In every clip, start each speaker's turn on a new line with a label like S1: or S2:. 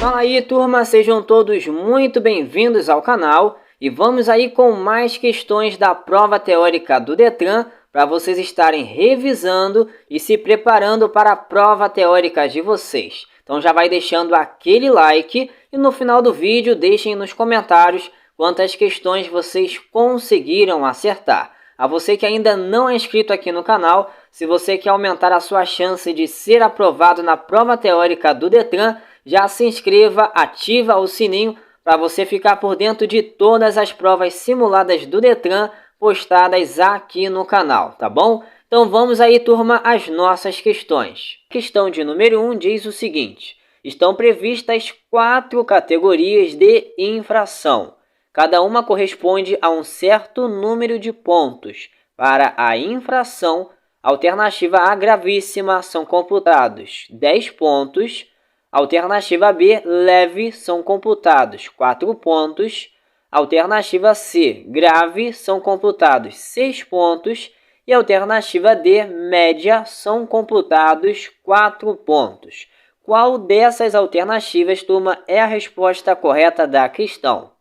S1: Fala aí, turma, sejam todos muito bem-vindos ao canal e vamos aí com mais questões da prova teórica do Detran para vocês estarem revisando e se preparando para a prova teórica de vocês. Então já vai deixando aquele like e no final do vídeo deixem nos comentários quantas questões vocês conseguiram acertar. A você que ainda não é inscrito aqui no canal, se você quer aumentar a sua chance de ser aprovado na prova teórica do Detran, já se inscreva, ativa o sininho para você ficar por dentro de todas as provas simuladas do Detran postadas aqui no canal, tá bom? Então vamos aí, turma, às nossas questões. Questão de número 1 diz o seguinte: estão previstas 4 categorias de infração. Cada uma corresponde a um certo número de pontos. Para a infração, alternativa A gravíssima são computados 10 pontos. Alternativa B, leve, são computados 4 pontos. Alternativa C, grave, são computados 6 pontos. E alternativa D, média, são computados 4 pontos. Qual dessas alternativas, turma, é a resposta correta da questão?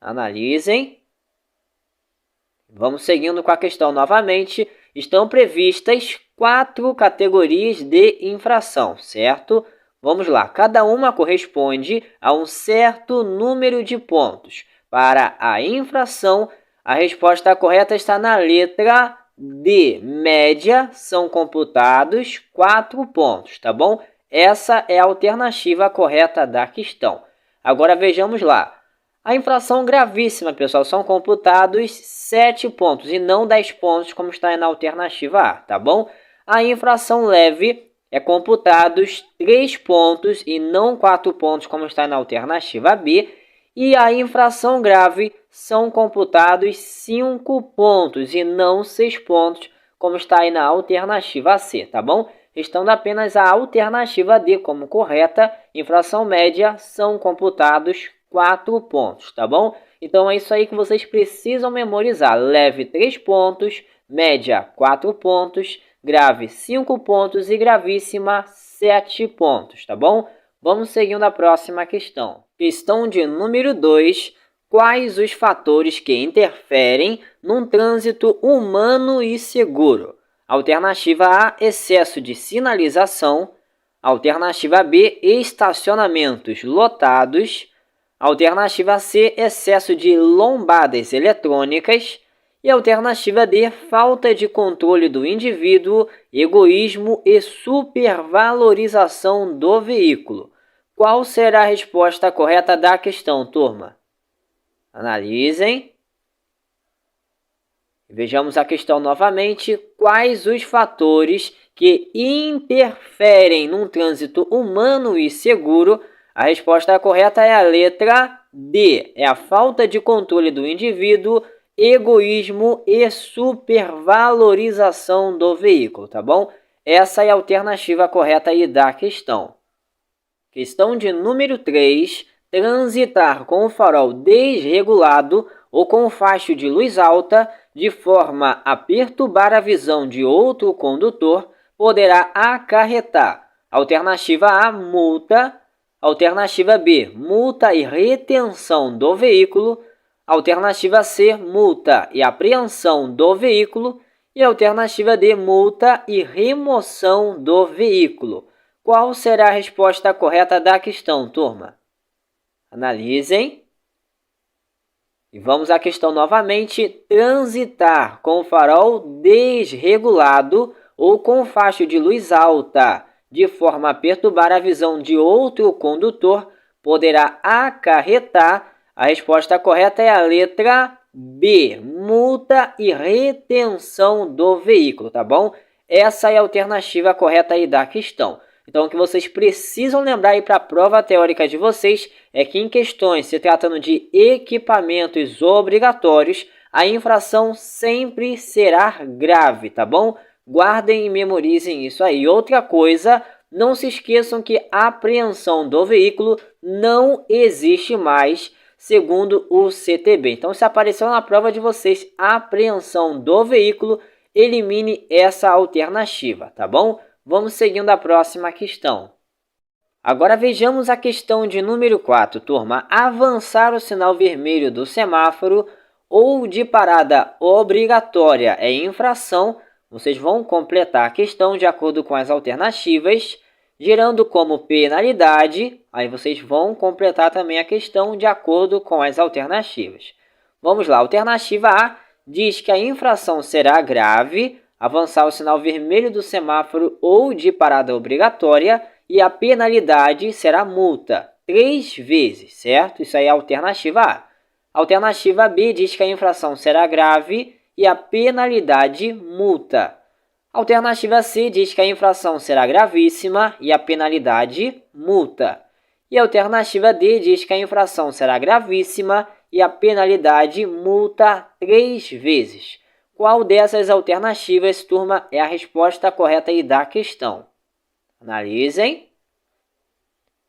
S1: Analisem. Vamos seguindo com a questão novamente. Estão previstas 4 categorias de infração, certo? Vamos lá, cada uma corresponde a um certo número de pontos. Para a infração, a resposta correta está na letra D. Média, são computados 4 pontos, tá bom? Essa é a alternativa correta da questão. Agora vejamos lá. A infração gravíssima, pessoal, são computados 7 pontos e não 10 pontos, como está na alternativa A, tá bom? A infração leve é computados 3 pontos e não 4 pontos, como está na alternativa B. E a infração grave são computados 5 pontos e não 6 pontos, como está aí na alternativa C, tá bom? Restando apenas a alternativa D como correta. Infração média são computados 4 pontos, tá bom? Então é isso aí que vocês precisam memorizar. Leve 3 pontos, média 4 pontos, grave 5 pontos e gravíssima 7 pontos, tá bom? Vamos seguindo a próxima questão. Questão de número 2. Quais os fatores que interferem num trânsito humano e seguro? Alternativa A, excesso de sinalização. Alternativa B, estacionamentos lotados. Alternativa C, excesso de lombadas eletrônicas. E alternativa D, falta de controle do indivíduo, egoísmo e supervalorização do veículo. Qual será a resposta correta da questão, turma? Analisem. Vejamos a questão novamente. Quais os fatores que interferem num trânsito humano e seguro? A resposta correta é a letra D. É a falta de controle do indivíduo, egoísmo e supervalorização do veículo, tá bom? Essa é a alternativa correta aí da questão. Questão de número 3. Transitar com o farol desregulado ou com o facho de luz alta de forma a perturbar a visão de outro condutor poderá acarretar. Alternativa A, multa. Alternativa B, multa e retenção do veículo. Alternativa C, multa e apreensão do veículo. E alternativa D, multa e remoção do veículo. Qual será a resposta correta da questão, turma? Analisem. E vamos à questão novamente. Transitar com o farol desregulado ou com o facho de luz alta de forma a perturbar a visão de outro condutor poderá acarretar. A resposta correta é a letra B, multa e retenção do veículo, tá bom? Essa é a alternativa correta aí da questão. Então, o que vocês precisam lembrar aí para a prova teórica de vocês é que em questões se tratando de equipamentos obrigatórios, a infração sempre será grave, tá bom? Guardem e memorizem isso aí. Outra coisa, não se esqueçam que a apreensão do veículo não existe mais, segundo o CTB. Então, se apareceu na prova de vocês a apreensão do veículo, elimine essa alternativa, tá bom? Vamos seguindo a próxima questão. Agora vejamos a questão de número 4, turma. Avançar o sinal vermelho do semáforo ou de parada obrigatória é infração. Vocês vão completar a questão de acordo com as alternativas, gerando como penalidade. Aí vocês vão completar também a questão de acordo com as alternativas. Vamos lá, alternativa A diz que a infração será grave, avançar o sinal vermelho do semáforo ou de parada obrigatória, e a penalidade será multa 3 vezes, certo? Isso aí é a alternativa A. Alternativa B diz que a infração será grave e a penalidade multa. Alternativa C diz que a infração será gravíssima e a penalidade multa. E a alternativa D diz que a infração será gravíssima e a penalidade multa 3 vezes. Qual dessas alternativas, turma, é a resposta correta aí da questão? Analisem.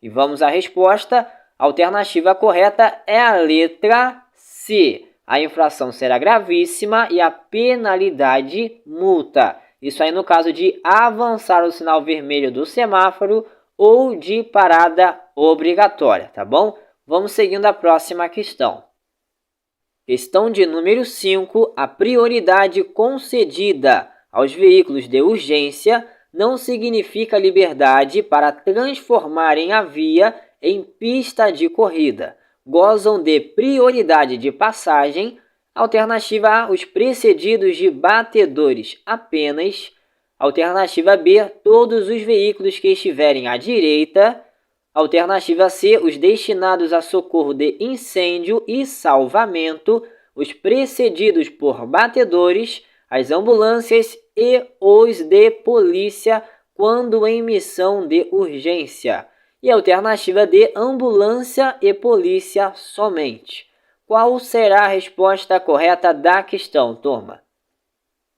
S1: E vamos à resposta. A alternativa correta é a letra C. A infração será gravíssima e a penalidade multa. Isso aí no caso de avançar o sinal vermelho do semáforo ou de parada obrigatória, tá bom? Vamos seguindo a próxima questão. Questão de número 5. A prioridade concedida aos veículos de urgência não significa liberdade para transformarem a via em pista de corrida. Gozam de prioridade de passagem. Alternativa A, os precedidos de batedores apenas. Alternativa B, todos os veículos que estiverem à direita. Alternativa C, os destinados a socorro de incêndio e salvamento, os precedidos por batedores, as ambulâncias e os de polícia quando em missão de urgência. E a alternativa D, ambulância e polícia somente. Qual será a resposta correta da questão, turma?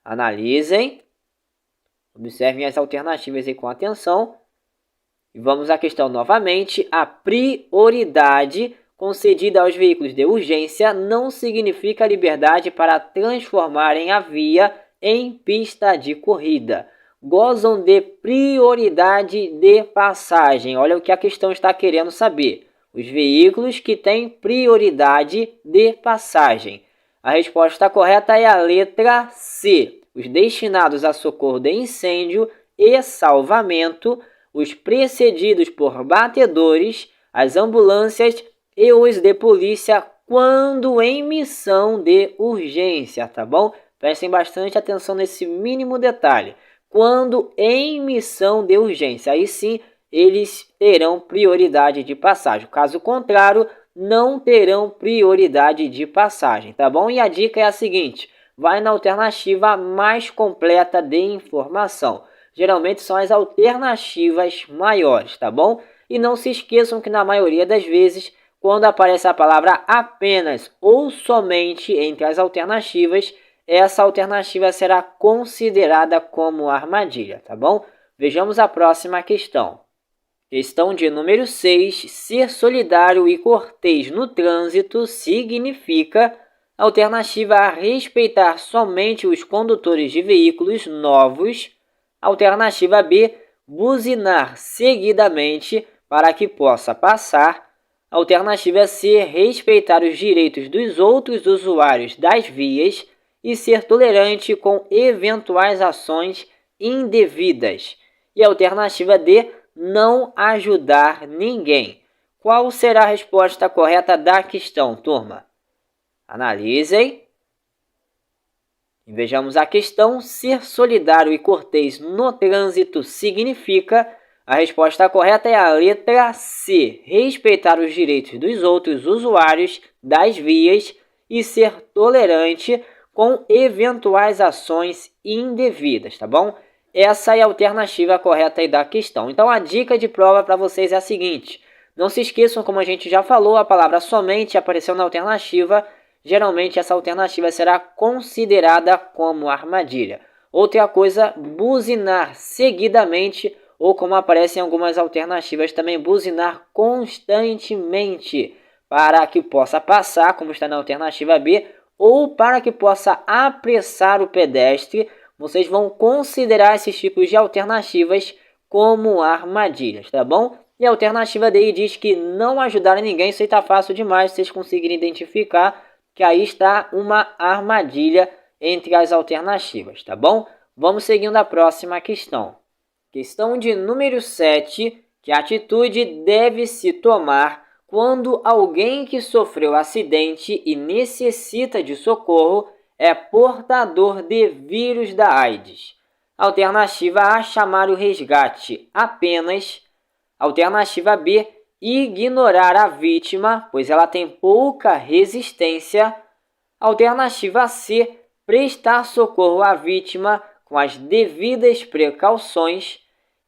S1: Analisem. Observem as alternativas aí com atenção. E vamos à questão novamente. A prioridade concedida aos veículos de urgência não significa liberdade para transformarem a via em pista de corrida. Gozam de prioridade de passagem. Olha o que a questão está querendo saber. Os veículos que têm prioridade de passagem. A resposta correta é a letra C. Os destinados a socorro de incêndio e salvamento, os precedidos por batedores, as ambulâncias e os de polícia quando em missão de urgência, tá bom? Prestem bastante atenção nesse mínimo detalhe. Quando em missão de urgência, aí sim eles terão prioridade de passagem. Caso contrário, não terão prioridade de passagem, tá bom? E a dica é a seguinte, vai na alternativa mais completa de informação. Geralmente são as alternativas maiores, tá bom? E não se esqueçam que na maioria das vezes, quando aparece a palavra apenas ou somente entre as alternativas, essa alternativa será considerada como armadilha, tá bom? Vejamos a próxima questão. Questão de número 6. Ser solidário e cortês no trânsito significa alternativa A, respeitar somente os condutores de veículos novos. Alternativa B, buzinar seguidamente para que possa passar. Alternativa C, respeitar os direitos dos outros usuários das vias e ser tolerante com eventuais ações indevidas. E alternativa D, não ajudar ninguém. Qual será a resposta correta da questão, turma? Analisem. E vejamos a questão. Ser solidário e cortês no trânsito significa... A resposta correta é a letra C. Respeitar os direitos dos outros usuários das vias e ser tolerante com eventuais ações indevidas, tá bom? Essa é a alternativa correta aí da questão. Então, a dica de prova para vocês é a seguinte. Não se esqueçam, como a gente já falou, a palavra somente apareceu na alternativa. Geralmente, essa alternativa será considerada como armadilha. Outra coisa, buzinar seguidamente, ou como aparece em algumas alternativas também, buzinar constantemente para que possa passar, como está na alternativa B, ou para que possa apressar o pedestre. Vocês vão considerar esses tipos de alternativas como armadilhas, tá bom? E a alternativa D diz que não ajudaram ninguém. Isso aí está fácil demais, vocês conseguirem identificar que aí está uma armadilha entre as alternativas, tá bom? Vamos seguindo a próxima questão. Questão de número 7. Que atitude deve-se tomar quando alguém que sofreu acidente e necessita de socorro é portador de vírus da AIDS? Alternativa A, chamar o resgate apenas. Alternativa B, ignorar a vítima, pois ela tem pouca resistência. Alternativa C, prestar socorro à vítima com as devidas precauções.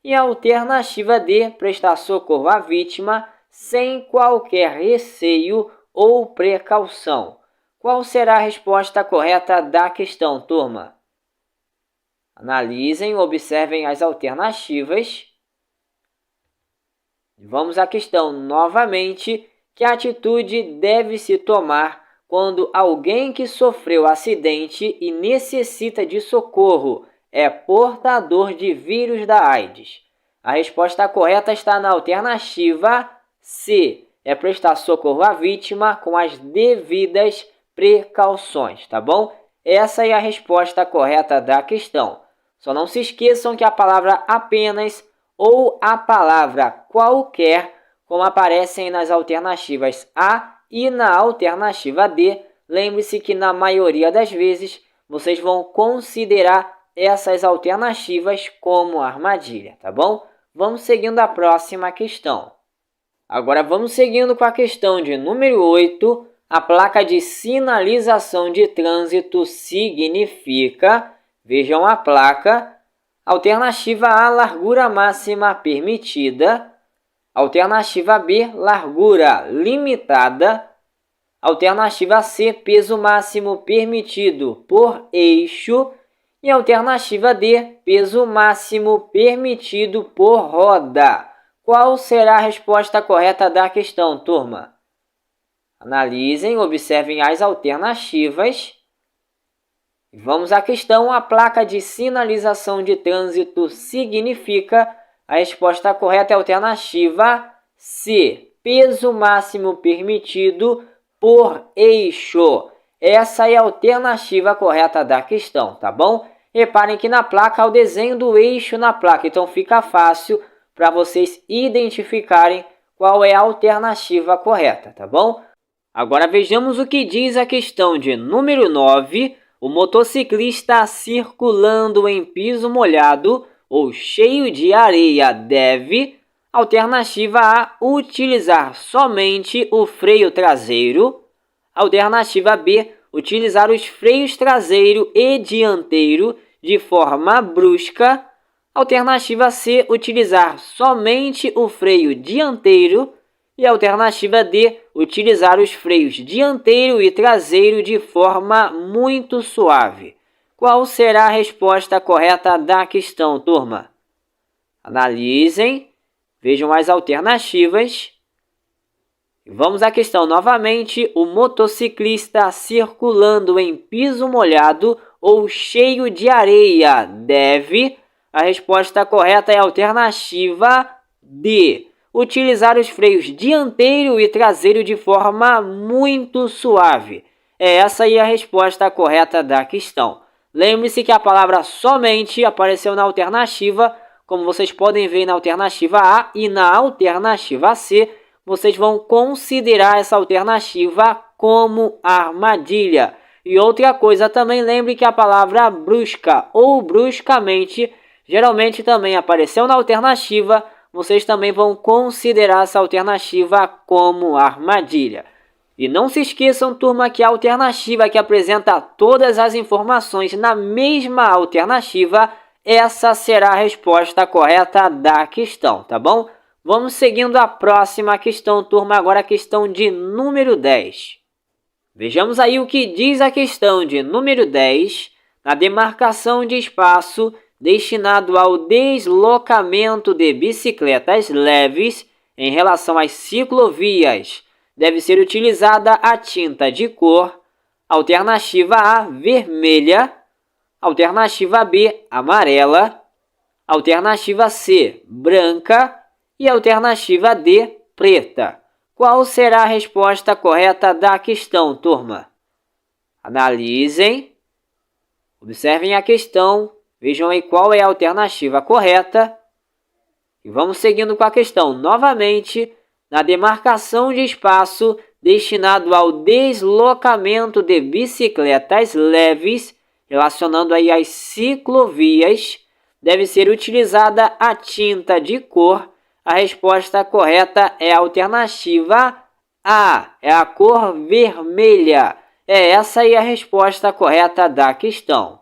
S1: E a alternativa D, prestar socorro à vítima sem qualquer receio ou precaução. Qual será a resposta correta da questão, turma? Analisem, observem as alternativas. Vamos à questão novamente. Que atitude deve-se tomar quando alguém que sofreu acidente e necessita de socorro é portador de vírus da AIDS? A resposta correta está na alternativa C. É prestar socorro à vítima com as devidas precauções, tá bom? Essa é a resposta correta da questão. Só não se esqueçam que a palavra apenas ou a palavra qualquer, como aparecem nas alternativas A e na alternativa D, lembre-se que na maioria das vezes vocês vão considerar essas alternativas como armadilha, tá bom? Vamos seguindo a próxima questão. Agora vamos seguindo com a questão de número 8. A placa de sinalização de trânsito significa, vejam a placa, alternativa A, largura máxima permitida. Alternativa B, largura limitada. Alternativa C, peso máximo permitido por eixo. E alternativa D, peso máximo permitido por roda. Qual será a resposta correta da questão, turma? Analisem, observem as alternativas. Vamos à questão. A placa de sinalização de trânsito significa. A resposta correta é a alternativa C, peso máximo permitido por eixo. Essa é a alternativa correta da questão, tá bom? Reparem que na placa há o desenho do eixo na placa, então fica fácil para vocês identificarem qual é a alternativa correta, tá bom? Agora vejamos o que diz a questão de número 9. O motociclista circulando em piso molhado ou cheio de areia deve, alternativa A, utilizar somente o freio traseiro. Alternativa B, utilizar os freios traseiro e dianteiro de forma brusca. Alternativa C, utilizar somente o freio dianteiro. E alternativa D, utilizar os freios dianteiro e traseiro de forma muito suave. Qual será a resposta correta da questão, turma? Analisem, vejam as alternativas. Vamos à questão novamente. O motociclista circulando em piso molhado ou cheio de areia deve. A resposta correta é a alternativa D. Utilizar os freios dianteiro e traseiro de forma muito suave. Essa aí é a resposta correta da questão. Lembre-se que a palavra somente apareceu na alternativa, como vocês podem ver na alternativa A e na alternativa C. Vocês vão considerar essa alternativa como armadilha. E outra coisa também, lembre que a palavra brusca ou bruscamente geralmente também apareceu na alternativa. Vocês também vão considerar essa alternativa como armadilha. E não se esqueçam, turma, que a alternativa que apresenta todas as informações na mesma alternativa, essa será a resposta correta da questão, tá bom? Vamos seguindo a próxima questão, turma, agora a questão de número 10. Vejamos aí o que diz a questão de número 10. Na demarcação de espaço destinado ao deslocamento de bicicletas leves em relação às ciclovias, deve ser utilizada a tinta de cor. Alternativa A, vermelha. Alternativa B, amarela. Alternativa C, branca. E alternativa D, preta. Qual será a resposta correta da questão, turma? Analisem, observem a questão, vejam aí qual é a alternativa correta. E vamos seguindo com a questão. Novamente, na demarcação de espaço destinado ao deslocamento de bicicletas leves, relacionando aí as ciclovias, deve ser utilizada a tinta de cor. A resposta correta é a alternativa A, é a cor vermelha. É essa aí a resposta correta da questão.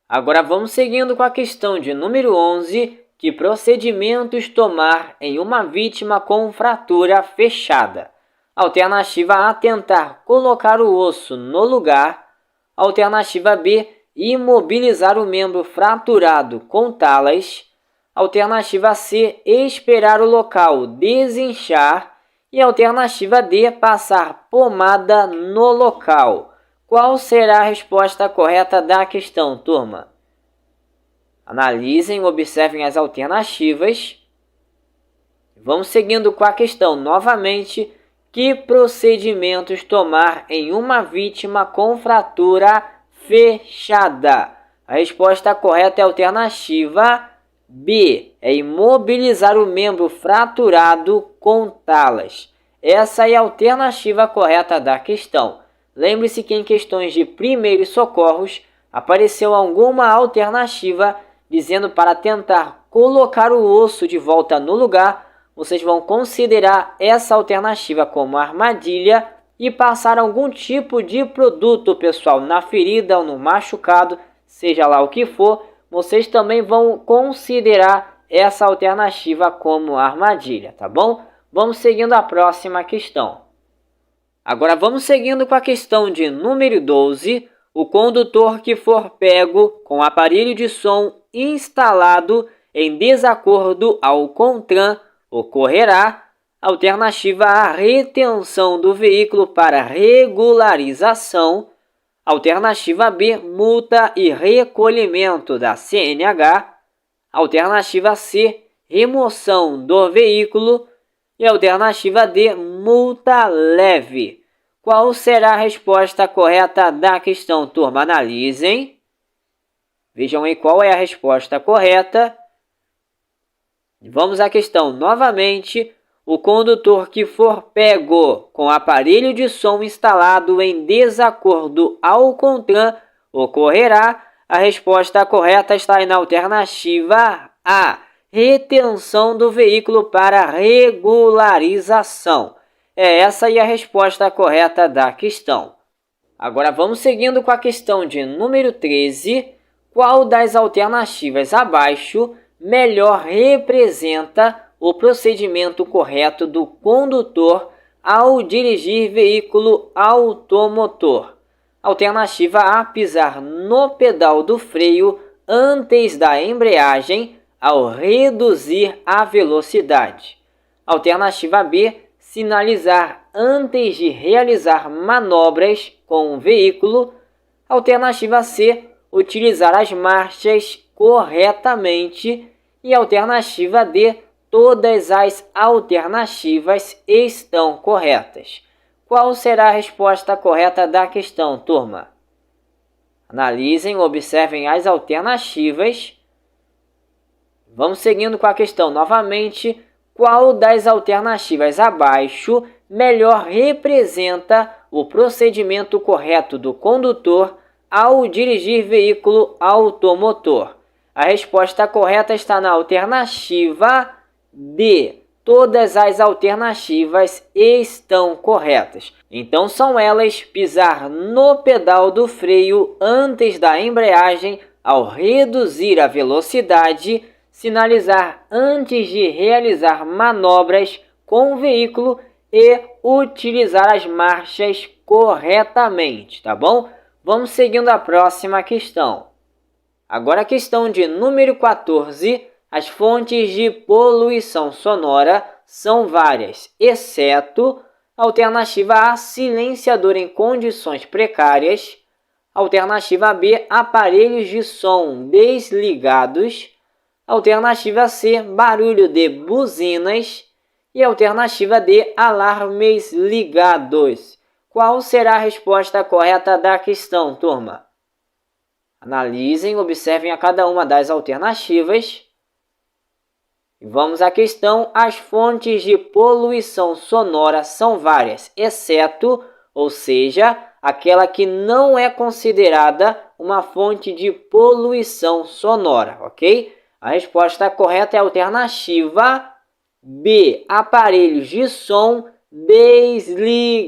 S1: Agora vamos seguindo com a questão de número 11, que procedimentos tomar em uma vítima com fratura fechada? Alternativa A, tentar colocar o osso no lugar. Alternativa B, imobilizar o membro fraturado com talas. Alternativa C, esperar o local desinchar. E alternativa D, passar pomada no local. Qual será a resposta correta da questão, turma? Analisem, observem as alternativas. Vamos seguindo com a questão novamente. Que procedimentos tomar em uma vítima com fratura fechada? A resposta correta é a alternativa B, é imobilizar o membro fraturado com talas. Essa é a alternativa correta da questão. Lembre-se que em questões de primeiros socorros apareceu alguma alternativa dizendo para tentar colocar o osso de volta no lugar. Vocês vão considerar essa alternativa como armadilha e passar algum tipo de produto, pessoal, na ferida ou no machucado, seja lá o que for. Vocês também vão considerar essa alternativa como armadilha, tá bom? Vamos seguindo a próxima questão. Agora vamos seguindo com a questão de número 12. O condutor que for pego com aparelho de som instalado em desacordo ao CONTRAN ocorrerá. Alternativa A, retenção do veículo para regularização. Alternativa B, multa e recolhimento da CNH. Alternativa C, remoção do veículo. E alternativa D, multa leve. Qual será a resposta correta da questão, turma? Analisem. Vejam aí qual é a resposta correta. Vamos à questão novamente. O condutor que for pego com aparelho de som instalado em desacordo ao CONTRAN ocorrerá. A resposta correta está aí na alternativa A, retenção do veículo para regularização. É essa aí a resposta correta da questão. Agora vamos seguindo com a questão de número 13. Qual das alternativas abaixo melhor representa o procedimento correto do condutor ao dirigir veículo automotor? Alternativa A, pisar no pedal do freio antes da embreagem ao reduzir a velocidade. Alternativa B, sinalizar antes de realizar manobras com o veículo. Alternativa C, utilizar as marchas corretamente. E alternativa D, todas as alternativas estão corretas. Qual será a resposta correta da questão, turma? Analisem, observem as alternativas. Vamos seguindo com a questão novamente. Qual das alternativas abaixo melhor representa o procedimento correto do condutor ao dirigir veículo automotor? A resposta correta está na alternativa D. Todas as alternativas estão corretas. Então são elas: pisar no pedal do freio antes da embreagem ao reduzir a velocidade, sinalizar antes de realizar manobras com o veículo e utilizar as marchas corretamente, tá bom? Vamos seguindo a próxima questão. Agora a questão de número 14. As fontes de poluição sonora são várias, exceto alternativa A, silenciador em condições precárias. Alternativa B, aparelhos de som desligados. Alternativa C, barulho de buzinas. E alternativa D, alarmes ligados. Qual será a resposta correta da questão, turma? Analisem, observem a cada uma das alternativas. E vamos à questão. As fontes de poluição sonora são várias, exceto, ou seja, aquela que não é considerada uma fonte de poluição sonora, ok? A resposta correta é a alternativa B, aparelhos de som desligados.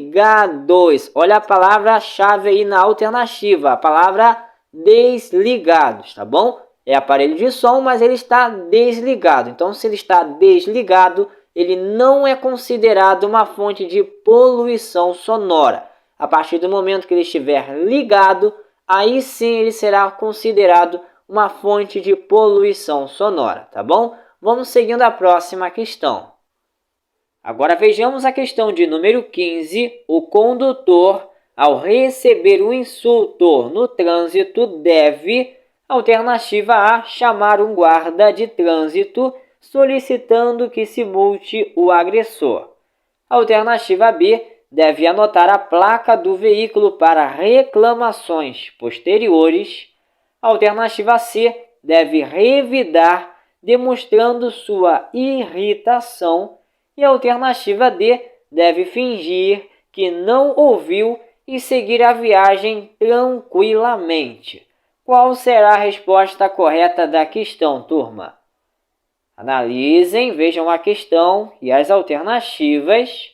S1: Olha a palavra-chave aí na alternativa, a palavra desligados, tá bom? É aparelho de som, mas ele está desligado. Então, se ele está desligado, ele não é considerado uma fonte de poluição sonora. A partir do momento que ele estiver ligado, aí sim ele será considerado uma fonte de poluição sonora, tá bom? Vamos seguindo a próxima questão. Agora vejamos a questão de número 15. O condutor, ao receber um insulto no trânsito, deve, alternativa A, chamar um guarda de trânsito solicitando que se multe o agressor. Alternativa B, deve anotar a placa do veículo para reclamações posteriores. Alternativa C, deve revidar demonstrando sua irritação. E a alternativa D, deve fingir que não ouviu e seguir a viagem tranquilamente. Qual será a resposta correta da questão, turma? Analisem, vejam a questão e as alternativas.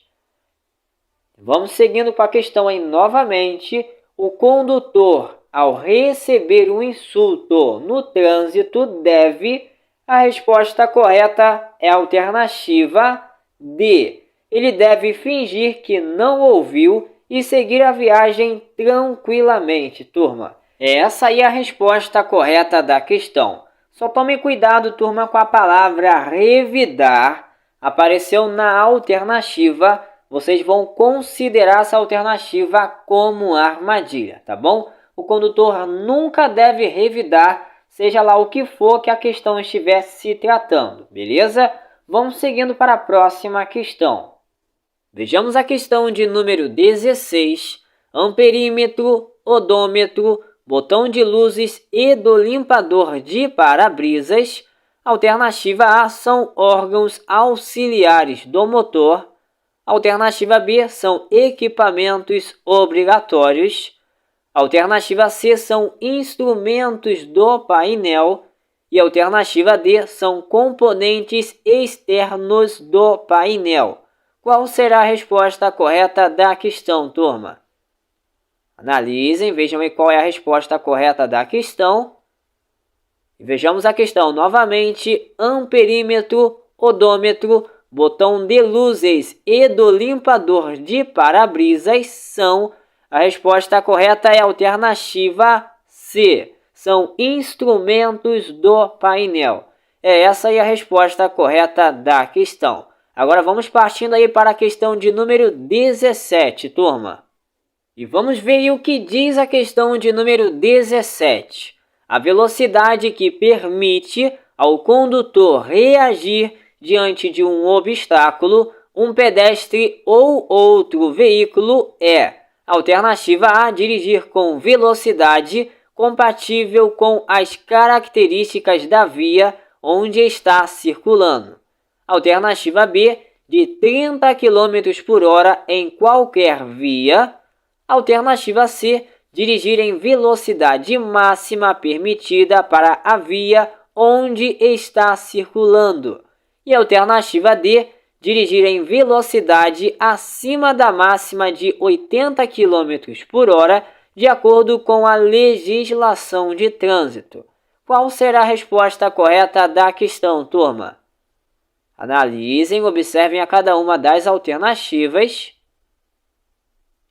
S1: Vamos seguindo com a questão aí novamente. O condutor, ao receber um insulto no trânsito, deve... A resposta correta é a alternativa D. Ele deve fingir que não ouviu e seguir a viagem tranquilamente, turma. Essa aí é a resposta correta da questão. Só tome cuidado, turma, com a palavra revidar. Apareceu na alternativa. Vocês vão considerar essa alternativa como armadilha, tá bom? O condutor nunca deve revidar, seja lá o que for que a questão estivesse se tratando, beleza? Vamos seguindo para a próxima questão. Vejamos a questão de número 16. Amperímetro, odômetro, botão de luzes e do limpador de para-brisas. Alternativa A são órgãos auxiliares do motor. Alternativa B são equipamentos obrigatórios. Alternativa C são instrumentos do painel. E alternativa D são componentes externos do painel. Qual será a resposta correta da questão, turma? Analisem, vejam aí qual é a resposta correta da questão. E vejamos a questão novamente. Amperímetro, odômetro, botão de luzes e do limpador de para-brisas são... A resposta correta é a alternativa C. São instrumentos do painel. É essa aí a resposta correta da questão. Agora vamos partindo aí para a questão de número 17, turma. E vamos ver aí o que diz a questão de número 17. A velocidade que permite ao condutor reagir diante de um obstáculo, um pedestre ou outro veículo é... Alternativa A, dirigir com velocidade compatível com as características da via onde está circulando. Alternativa B, de 30 km por hora em qualquer via. Alternativa C, dirigir em velocidade máxima permitida para a via onde está circulando. E alternativa D, dirigir em velocidade acima da máxima de 80 km por hora, de acordo com a legislação de trânsito. Qual será a resposta correta da questão, turma? Analisem, observem a cada uma das alternativas.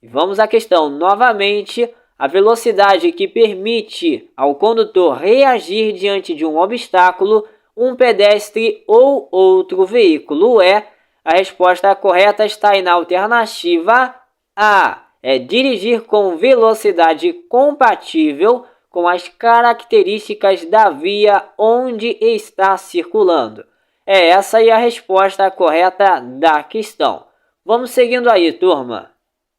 S1: E vamos à questão novamente. A velocidade que permite ao condutor reagir diante de um obstáculo, um pedestre ou outro veículo é... A resposta correta está aí na alternativa A. É dirigir com velocidade compatível com as características da via onde está circulando. É essa aí a resposta correta da questão. Vamos seguindo aí, turma.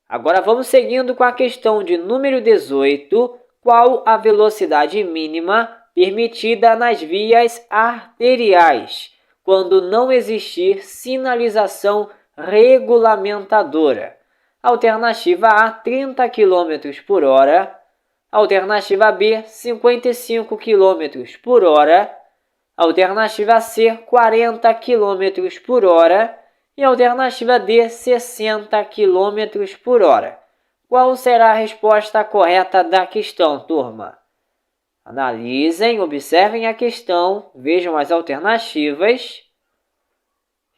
S1: Agora vamos seguindo com a questão de número 18. Qual a velocidade mínima permitida nas vias arteriais, quando não existir sinalização regulamentadora? Alternativa A, 30 km por hora. Alternativa B, 55 km por hora. Alternativa C, 40 km por hora. E alternativa D, 60 km por hora. Qual será a resposta correta da questão, turma? Analisem, observem a questão, vejam as alternativas.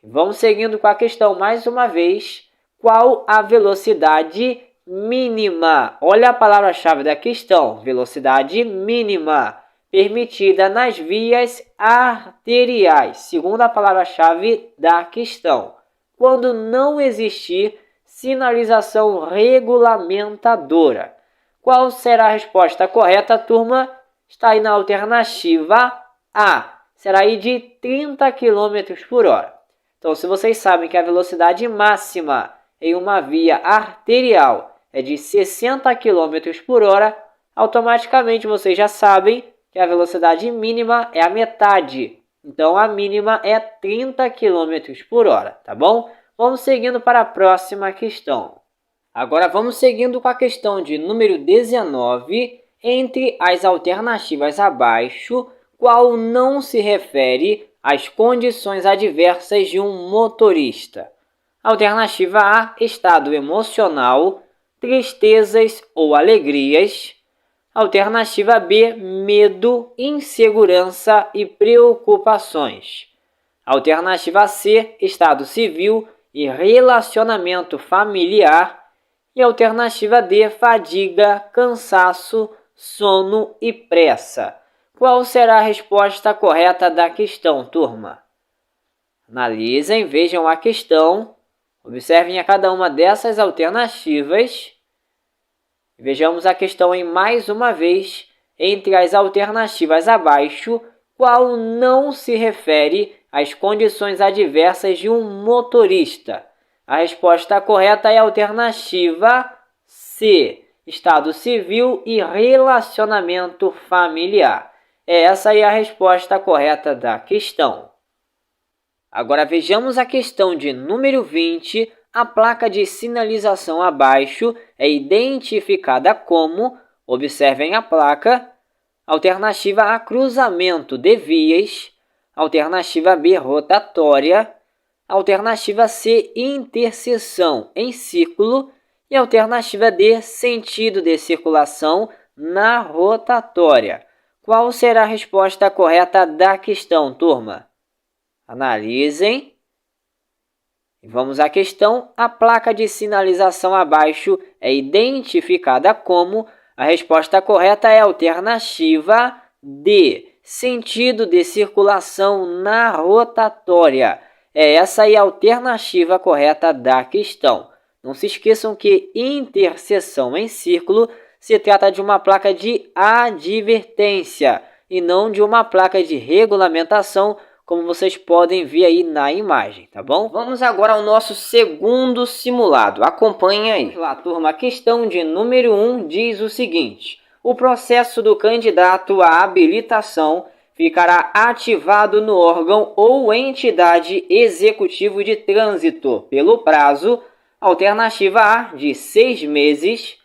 S1: Vamos seguindo com a questão mais uma vez. Qual a velocidade mínima? Olha a palavra-chave da questão, velocidade mínima, permitida nas vias arteriais. Segunda palavra-chave da questão. Quando não existir sinalização regulamentadora. Qual será a resposta correta, turma? Está aí na alternativa A. Será aí de 30 km por hora. Então, se vocês sabem que a velocidade máxima em uma via arterial é de 60 km por hora, automaticamente vocês já sabem que a velocidade mínima é a metade. Então, a mínima é 30 km por hora, tá bom? Vamos seguindo para a próxima questão. Agora vamos seguindo com a questão de número 19. Entre as alternativas abaixo, qual não se refere às condições adversas de um motorista? Alternativa A, estado emocional, tristezas ou alegrias. Alternativa B, medo, insegurança e preocupações. Alternativa C, estado civil e relacionamento familiar. E alternativa D, fadiga, cansaço, sono e pressa. Qual será a resposta correta da questão, turma? Analisem, vejam a questão, observem a cada uma dessas alternativas. Vejamos a questão em mais uma vez. Entre as alternativas abaixo, qual não se refere às condições adversas de um motorista? A resposta correta é a alternativa C, estado civil e relacionamento familiar. Essa é a resposta correta da questão. Agora vejamos a questão de número 20. A placa de sinalização abaixo é identificada como, observem a placa, alternativa A, cruzamento de vias, alternativa B, rotatória, alternativa C, interseção em círculo e alternativa D, sentido de circulação na rotatória. Qual será a resposta correta da questão, turma? Analisem. Vamos à questão. A placa de sinalização abaixo é identificada como. A resposta correta é a alternativa D, sentido de circulação na rotatória. Essa aí a alternativa correta da questão. Não se esqueçam que interseção em círculo se trata de uma placa de advertência e não de uma placa de regulamentação, como vocês podem ver aí na imagem, tá bom? Vamos agora ao nosso segundo simulado. Acompanhem aí. Vamos lá, turma. A questão de número 1 diz o seguinte: o processo do candidato à habilitação ficará ativado no órgão ou entidade executivo de trânsito pelo prazo, alternativa A, de 6 meses,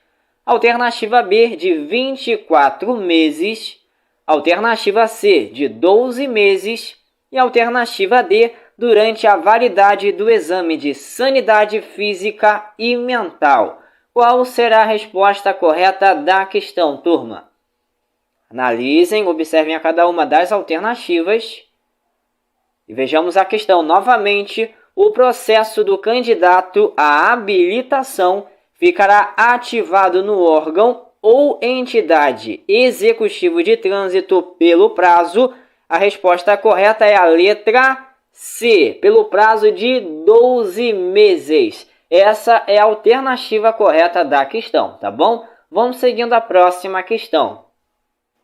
S1: alternativa B, de 24 meses, alternativa C, de 12 meses e alternativa D, durante a validade do exame de sanidade física e mental. Qual será a resposta correta da questão, turma? Analisem, observem a cada uma das alternativas e vejamos a questão novamente. O processo do candidato à habilitação ficará ativado no órgão ou entidade executivo de trânsito pelo prazo. A resposta correta é a letra C, pelo prazo de 12 meses. Essa é a alternativa correta da questão, tá bom? Vamos seguindo a próxima questão.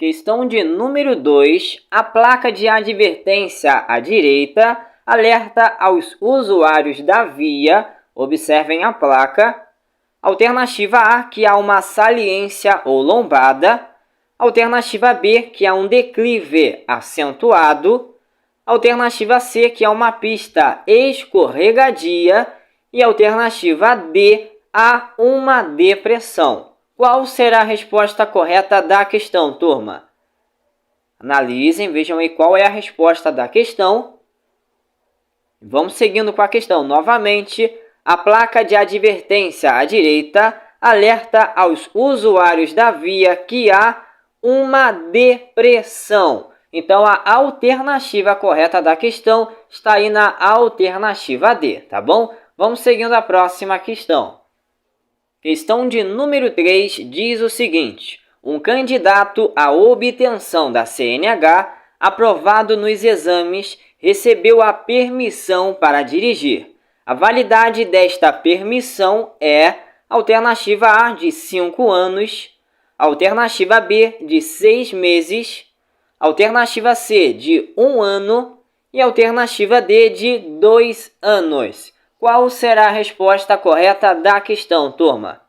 S1: Questão de número 2. A placa de advertência à direita alerta aos usuários da via. Observem a placa. Alternativa A, que há uma saliência ou lombada. Alternativa B, que há um declive acentuado. Alternativa C, que há uma pista escorregadia. E alternativa D, há uma depressão. Qual será a resposta correta da questão, turma? Analisem, vejam aí qual é a resposta da questão. Vamos seguindo com a questão novamente. A placa de advertência à direita alerta aos usuários da via que há uma depressão. Então, a alternativa correta da questão está aí na alternativa D, tá bom? Vamos seguindo a próxima questão. Questão de número 3 diz o seguinte: um candidato à obtenção da CNH, aprovado nos exames, recebeu a permissão para dirigir. A validade desta permissão é alternativa A, de 5 anos, alternativa B, de 6 meses, alternativa C, de 1 ano e alternativa D, de 2 anos. Qual será a resposta correta da questão, turma?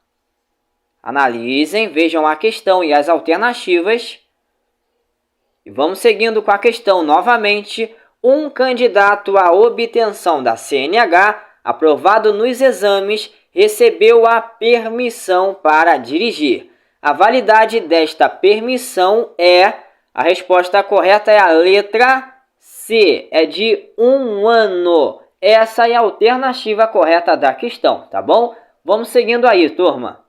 S1: Analisem, vejam a questão e as alternativas. E vamos seguindo com a questão novamente. Um candidato à obtenção da CNH, aprovado nos exames, recebeu a permissão para dirigir. A validade desta permissão é... A resposta correta é a letra C, é de 1 ano. Essa é a alternativa correta da questão, tá bom? Vamos seguindo aí, turma.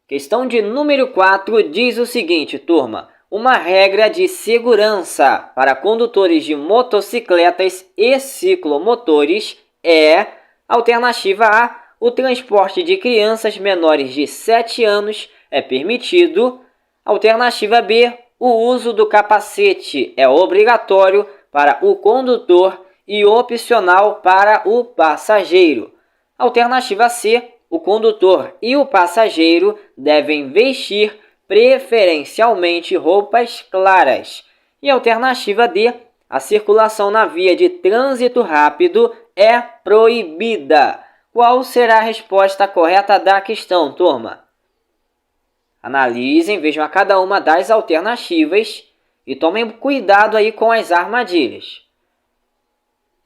S1: Questão de número 4 diz o seguinte, turma. Uma regra de segurança para condutores de motocicletas e ciclomotores é... Alternativa A, o transporte de crianças menores de 7 anos é permitido. Alternativa B, o uso do capacete é obrigatório para o condutor e opcional para o passageiro. Alternativa C, o condutor e o passageiro devem vestir preferencialmente roupas claras. E alternativa D, a circulação na via de trânsito rápido é proibida. Qual será a resposta correta da questão, turma? Analisem, vejam a cada uma das alternativas e tomem cuidado aí com as armadilhas.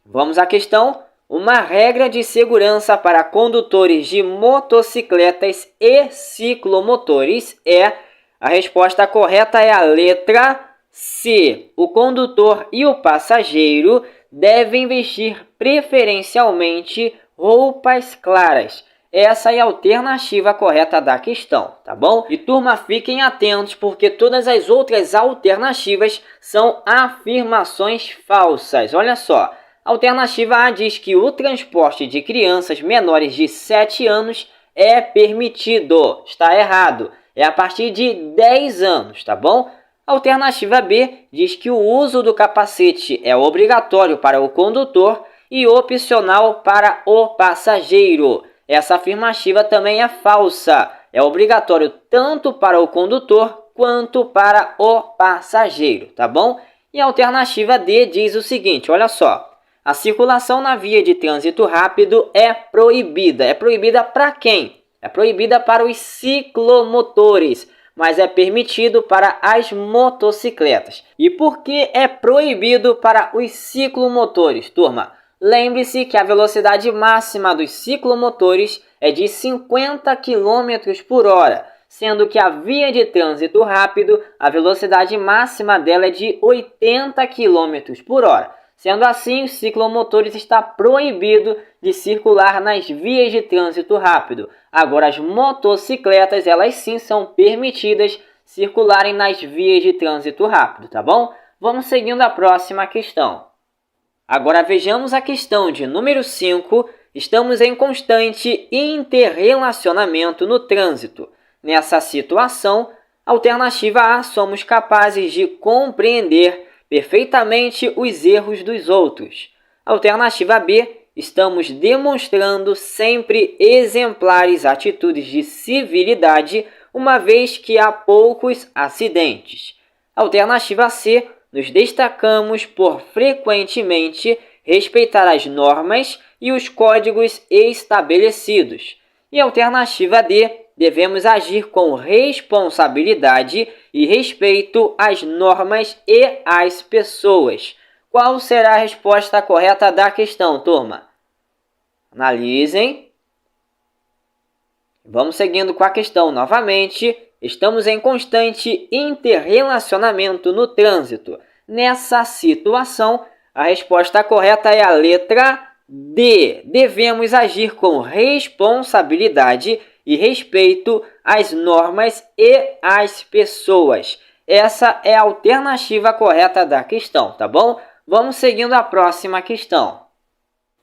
S1: Vamos à questão. Uma regra de segurança para condutores de motocicletas e ciclomotores é... A resposta correta é a letra C. O condutor e o passageiro devem vestir preferencialmente roupas claras. Essa é a alternativa correta da questão, tá bom? E turma, fiquem atentos porque todas as outras alternativas são afirmações falsas. Olha só, a alternativa A diz que o transporte de crianças menores de 7 anos é permitido. Está errado. É a partir de 10 anos, tá bom? A alternativa B diz que o uso do capacete é obrigatório para o condutor e opcional para o passageiro. Essa afirmativa também é falsa. É obrigatório tanto para o condutor quanto para o passageiro, tá bom? E a alternativa D diz o seguinte, olha só. A circulação na via de trânsito rápido é proibida. É proibida para quem? É proibida para os ciclomotores, mas é permitido para as motocicletas. E por que é proibido para os ciclomotores, turma? Lembre-se que a velocidade máxima dos ciclomotores é de 50 km por hora, sendo que a via de trânsito rápido, a velocidade máxima dela é de 80 km por hora. Sendo assim, os ciclomotores está proibido de circular nas vias de trânsito rápido. Agora, as motocicletas, elas sim são permitidas circularem nas vias de trânsito rápido, tá bom? Vamos seguindo a próxima questão. Agora vejamos a questão de número 5. Estamos em constante interrelacionamento no trânsito. Nessa situação, alternativa A, somos capazes de compreender perfeitamente os erros dos outros. Alternativa B, estamos demonstrando sempre exemplares atitudes de civilidade, uma vez que há poucos acidentes. Alternativa C, nos destacamos por frequentemente respeitar as normas e os códigos estabelecidos. E alternativa D, devemos agir com responsabilidade e respeito às normas e às pessoas. Qual será a resposta correta da questão, turma? Analisem. Vamos seguindo com a questão novamente. Estamos em constante interrelacionamento no trânsito. Nessa situação, a resposta correta é a letra D. Devemos agir com responsabilidade e respeito às normas e às pessoas. Essa é a alternativa correta da questão, tá bom? Vamos seguindo a próxima questão.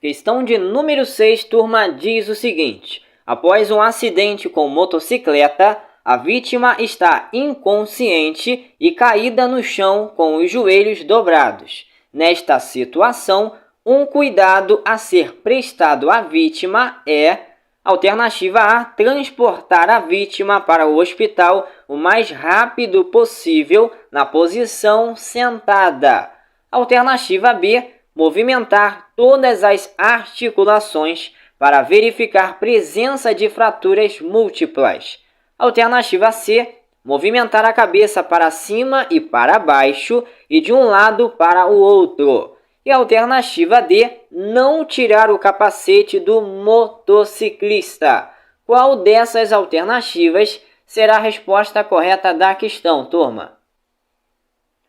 S1: Questão de número 6, turma, diz o seguinte: após um acidente com motocicleta, a vítima está inconsciente e caída no chão com os joelhos dobrados. Nesta situação, um cuidado a ser prestado à vítima é: alternativa A, transportar a vítima para o hospital o mais rápido possível na posição sentada. Alternativa B, movimentar todas as articulações para verificar presença de fraturas múltiplas. Alternativa C, movimentar a cabeça para cima e para baixo e de um lado para o outro. E alternativa D, não tirar o capacete do motociclista. Qual dessas alternativas será a resposta correta da questão, turma?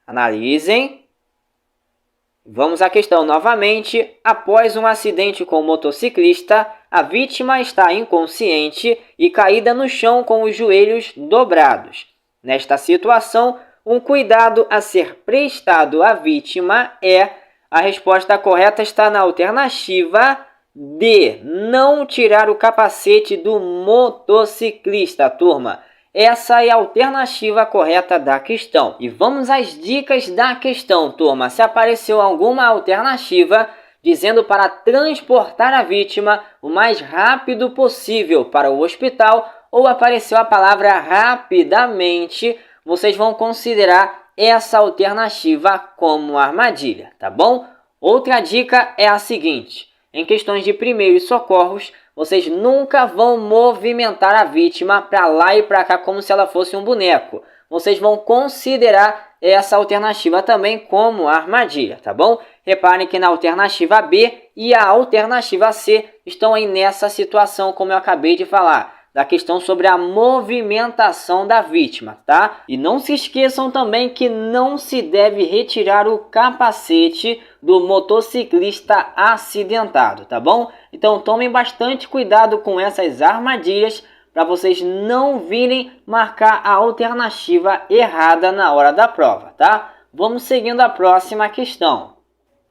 S1: Analisem. Vamos à questão novamente. Após um acidente com o motociclista, a vítima está inconsciente e caída no chão com os joelhos dobrados. Nesta situação, um cuidado a ser prestado à vítima é: a resposta correta está na alternativa D, não tirar o capacete do motociclista, turma. Essa é a alternativa correta da questão. E vamos às dicas da questão, turma. Se apareceu alguma alternativa dizendo para transportar a vítima o mais rápido possível para o hospital, ou apareceu a palavra rapidamente, vocês vão considerar essa alternativa como armadilha, tá bom? Outra dica é a seguinte: em questões de primeiros socorros, vocês nunca vão movimentar a vítima para lá e para cá como se ela fosse um boneco. Vocês vão considerar essa alternativa também como armadilha, tá bom? Reparem que na alternativa B e a alternativa C estão aí nessa situação, como eu acabei de falar, da questão sobre a movimentação da vítima, tá? E não se esqueçam também que não se deve retirar o capacete do motociclista acidentado, tá bom? Então tomem bastante cuidado com essas armadilhas para vocês não virem marcar a alternativa errada na hora da prova, tá? Vamos seguindo a próxima questão.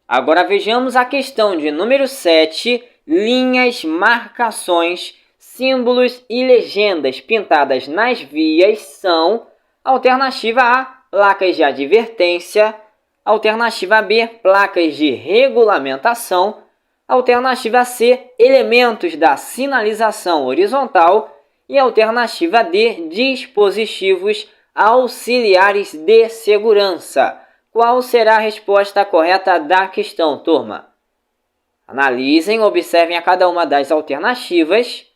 S1: Agora vejamos a questão de número 7, linhas, marcações, símbolos e legendas pintadas nas vias são: alternativa A, placas de advertência; alternativa B, placas de regulamentação; alternativa C, elementos da sinalização horizontal; e alternativa D, dispositivos auxiliares de segurança. Qual será a resposta correta da questão, turma? Analisem, observem a cada uma das alternativas.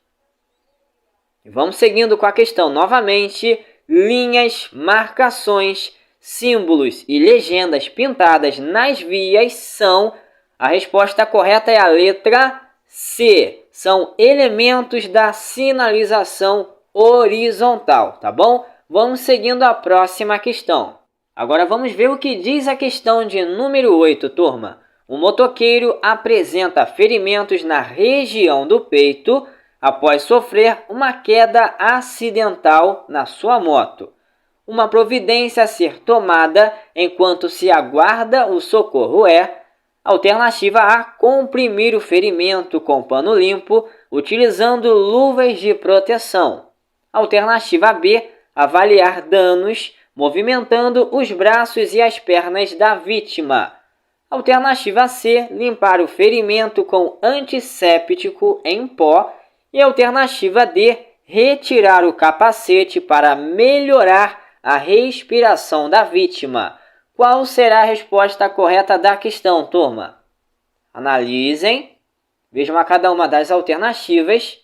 S1: Vamos seguindo com a questão novamente. Linhas, marcações, símbolos e legendas pintadas nas vias são: a resposta correta é a letra C. São elementos da sinalização horizontal, tá bom? Vamos seguindo a próxima questão. Agora vamos ver o que diz a questão de número 8, turma. Um motoqueiro apresenta ferimentos na região do peito após sofrer uma queda acidental na sua moto. Uma providência a ser tomada enquanto se aguarda o socorro é: alternativa A, comprimir o ferimento com pano limpo, utilizando luvas de proteção. Alternativa B, avaliar danos, movimentando os braços e as pernas da vítima. Alternativa C, limpar o ferimento com antisséptico em pó. E alternativa D, retirar o capacete para melhorar a respiração da vítima. Qual será a resposta correta da questão, turma? Analisem, vejam a cada uma das alternativas.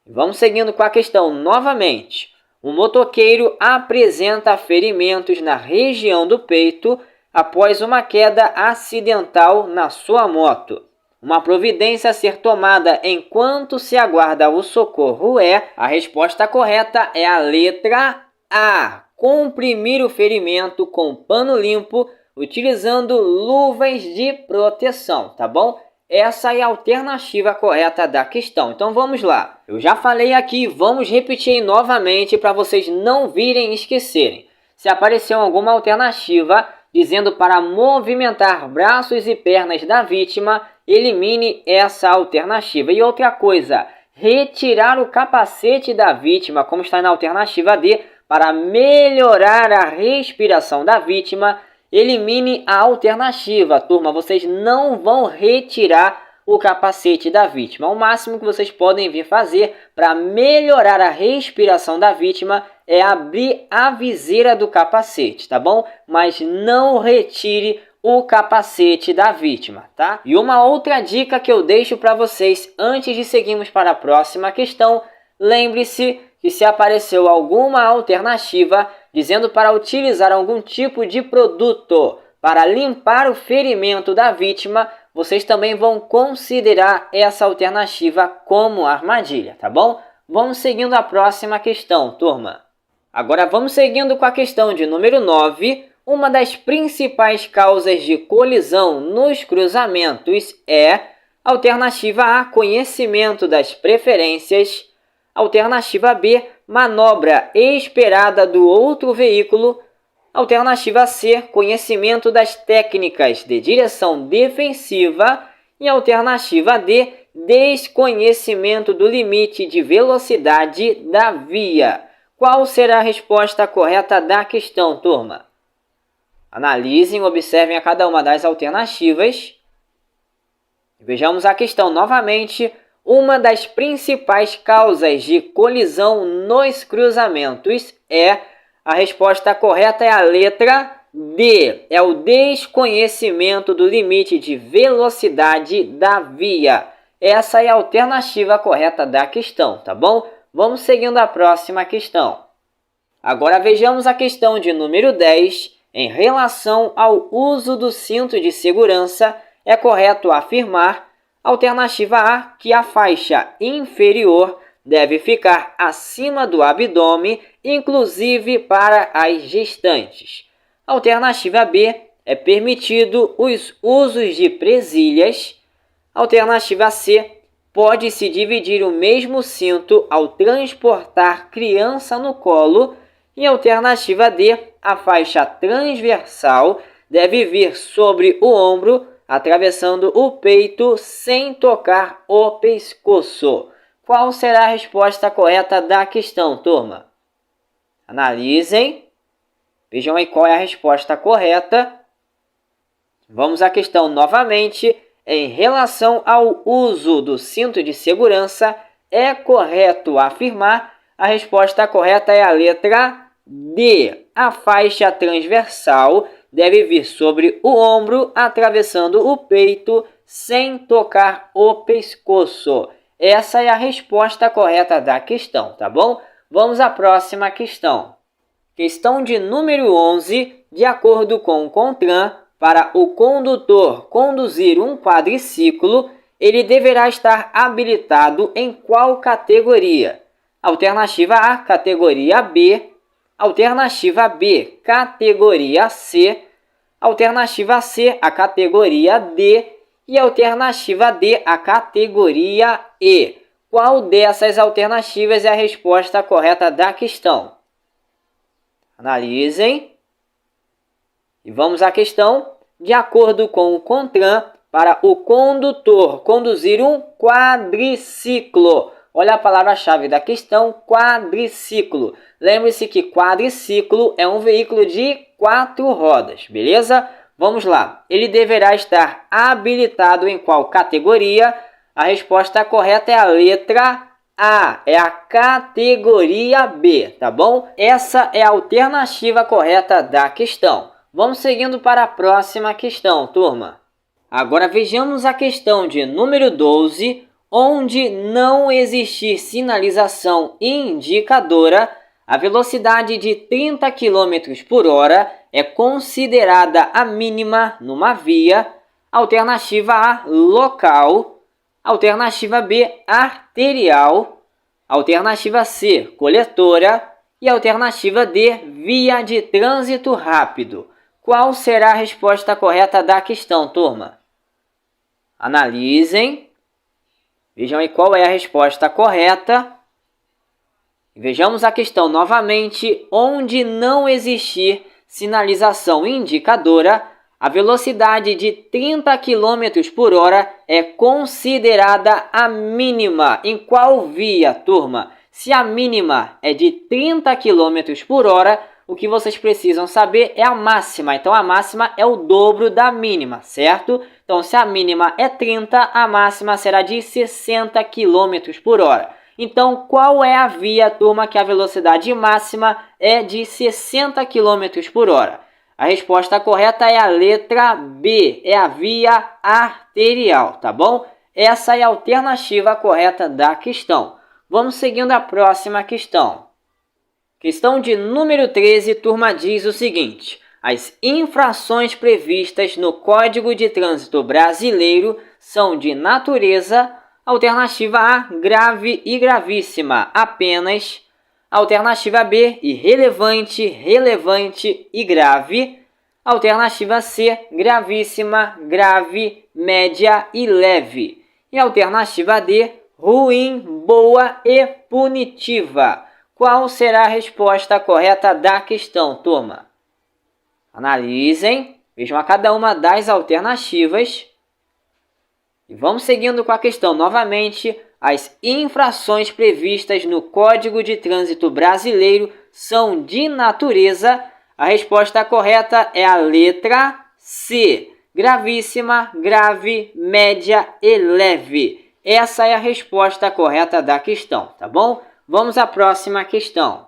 S1: Vamos seguindo com a questão novamente. O motoqueiro apresenta ferimentos na região do peito após uma queda acidental na sua moto. Uma providência a ser tomada enquanto se aguarda o socorro é... A resposta correta é a letra A. Comprimir o ferimento com pano limpo utilizando luvas de proteção, tá bom? Essa é a alternativa correta da questão. Então vamos lá. Eu já falei aqui, vamos repetir novamente para vocês não virem e esquecerem. Se apareceu alguma alternativa dizendo para movimentar braços e pernas da vítima, elimine essa alternativa. E outra coisa, retirar o capacete da vítima, como está na alternativa D, para melhorar a respiração da vítima, elimine a alternativa. Turma, vocês não vão retirar o capacete da vítima. O máximo que vocês podem vir fazer para melhorar a respiração da vítima é abrir a viseira do capacete, tá bom? Mas não retire o capacete da vítima, tá? E uma outra dica que eu deixo para vocês antes de seguirmos para a próxima questão, lembre-se que se apareceu alguma alternativa dizendo para utilizar algum tipo de produto para limpar o ferimento da vítima, vocês também vão considerar essa alternativa como armadilha, tá bom? Vamos seguindo a próxima questão, turma. Agora vamos seguindo com a questão de número 9. Uma das principais causas de colisão nos cruzamentos é alternativa A, conhecimento das preferências, alternativa B, manobra esperada do outro veículo, alternativa C, conhecimento das técnicas de direção defensiva e alternativa D, desconhecimento do limite de velocidade da via. Qual será a resposta correta da questão, turma? Analisem, observem a cada uma das alternativas. Vejamos a questão novamente. Uma das principais causas de colisão nos cruzamentos é... A resposta correta é a letra D. É o desconhecimento do limite de velocidade da via. Essa é a alternativa correta da questão, tá bom? Vamos seguindo a próxima questão. Agora vejamos a questão de número 10. Em relação ao uso do cinto de segurança, é correto afirmar, alternativa A, que a faixa inferior deve ficar acima do abdômen, inclusive para as gestantes. Alternativa B, é permitido os usos de presilhas. Alternativa C, pode-se dividir o mesmo cinto ao transportar criança no colo. E alternativa D, a faixa transversal deve vir sobre o ombro, atravessando o peito sem tocar o pescoço. Qual será a resposta correta da questão, turma? Analisem. Vejam aí qual é a resposta correta. Vamos à questão novamente. Em relação ao uso do cinto de segurança, é correto afirmar. A resposta correta é a letra D. A faixa transversal deve vir sobre o ombro, atravessando o peito, sem tocar o pescoço. Essa é a resposta correta da questão, tá bom? Vamos à próxima questão. Questão de número 11. De acordo com o CONTRAN, para o condutor conduzir um quadriciclo, ele deverá estar habilitado em qual categoria? Alternativa A, categoria B. Alternativa B, categoria C. Alternativa C, a categoria D. E alternativa D, a categoria E. Qual dessas alternativas é a resposta correta da questão? Analisem. E vamos à questão. De acordo com o CONTRAN, para o condutor conduzir um quadriciclo. Olha a palavra-chave da questão, quadriciclo. Lembre-se que quadriciclo é um veículo de 4 rodas, beleza? Vamos lá. Ele deverá estar habilitado em qual categoria? A resposta correta é a letra A, é a categoria B, tá bom? Essa é a alternativa correta da questão. Vamos seguindo para a próxima questão, turma. Agora vejamos a questão de número 12, onde não existir sinalização indicadora, a velocidade de 30 km por hora é considerada a mínima numa via. Alternativa A, local. Alternativa B, arterial. Alternativa C, coletora. E alternativa D, via de trânsito rápido. Qual será a resposta correta da questão, turma? Analisem. Vejam aí qual é a resposta correta. Vejamos a questão novamente. Onde não existir sinalização indicadora, a velocidade de 30 km por hora é considerada a mínima. Em qual via, turma? Se a mínima é de 30 km por hora, o que vocês precisam saber é a máxima. Então, a máxima é o dobro da mínima, certo? Então, se a mínima é 30, a máxima será de 60 km por hora. Então, qual é a via, turma, que a velocidade máxima é de 60 km por hora? A resposta correta é a letra B, é a via arterial, tá bom? Essa é a alternativa correta da questão. Vamos seguindo a próxima questão. Questão de número 13, turma, diz o seguinte: as infrações previstas no Código de Trânsito Brasileiro são de natureza. Alternativa A, grave e gravíssima, apenas. Alternativa B, irrelevante, relevante e grave. Alternativa C, gravíssima, grave, média e leve. E alternativa D, ruim, boa e punitiva. Qual será a resposta correta da questão, turma? Analisem, vejam a cada uma das alternativas. E vamos seguindo com a questão novamente. As infrações previstas no Código de Trânsito Brasileiro são de natureza. A resposta correta é a letra C. Gravíssima, grave, média e leve. Essa é a resposta correta da questão, tá bom? Vamos à próxima questão.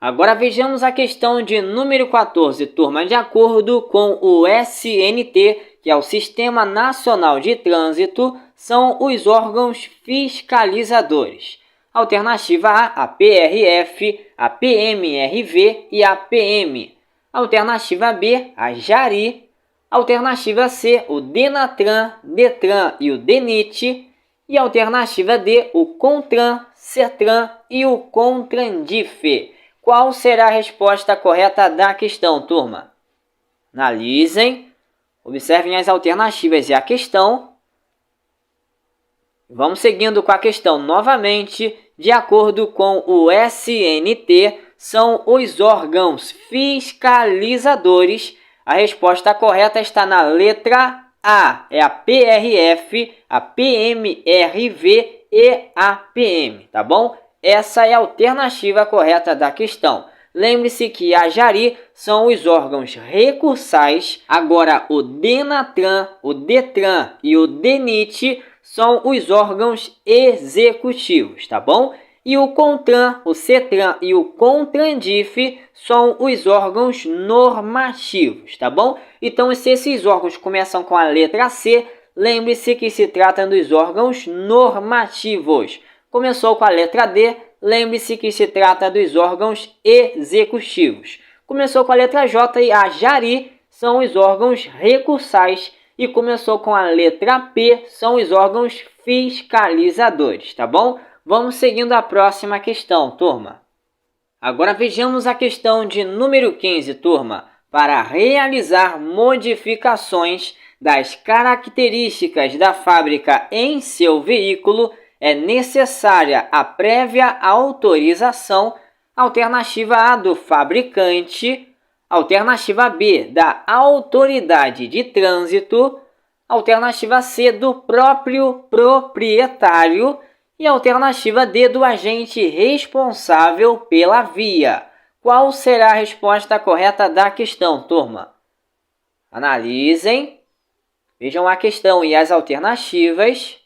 S1: Agora vejamos a questão de número 14, turma. De acordo com o SNT, que é o Sistema Nacional de Trânsito, são os órgãos fiscalizadores. Alternativa A, a PRF, a PMRV e a PM. Alternativa B, a Jari. Alternativa C, o Denatran, Detran e o DENIT. E alternativa D, o CONTRAN, CETRAN e o CONTRANDIF. Qual será a resposta correta da questão, turma? Analisem, observem as alternativas e a questão. Vamos seguindo com a questão novamente. De acordo com o SNT, são os órgãos fiscalizadores. A resposta correta está na letra A, é a PRF, a PMRV e a PM, tá bom? Essa é a alternativa correta da questão. Lembre-se que a Jari são os órgãos recursais. Agora, o Denatran, o Detran e o DENIT são os órgãos executivos, tá bom? E o CONTRAN, o CETRAN e o CONTRANDIF são os órgãos normativos, tá bom? Então, se esses órgãos começam com a letra C, lembre-se que se trata dos órgãos normativos. Começou com a letra D, lembre-se que se trata dos órgãos executivos. Começou com a letra J e a Jari são os órgãos recursais. E começou com a letra P, são os órgãos fiscalizadores, tá bom? Vamos seguindo a próxima questão, turma. Agora vejamos a questão de número 15, turma. Para realizar modificações das características da fábrica em seu veículo, é necessária a prévia autorização. Alternativa A, do fabricante. Alternativa B, da autoridade de trânsito. Alternativa C, do próprio proprietário. E alternativa D, do agente responsável pela via. Qual será a resposta correta da questão, turma? Analisem, vejam a questão e as alternativas.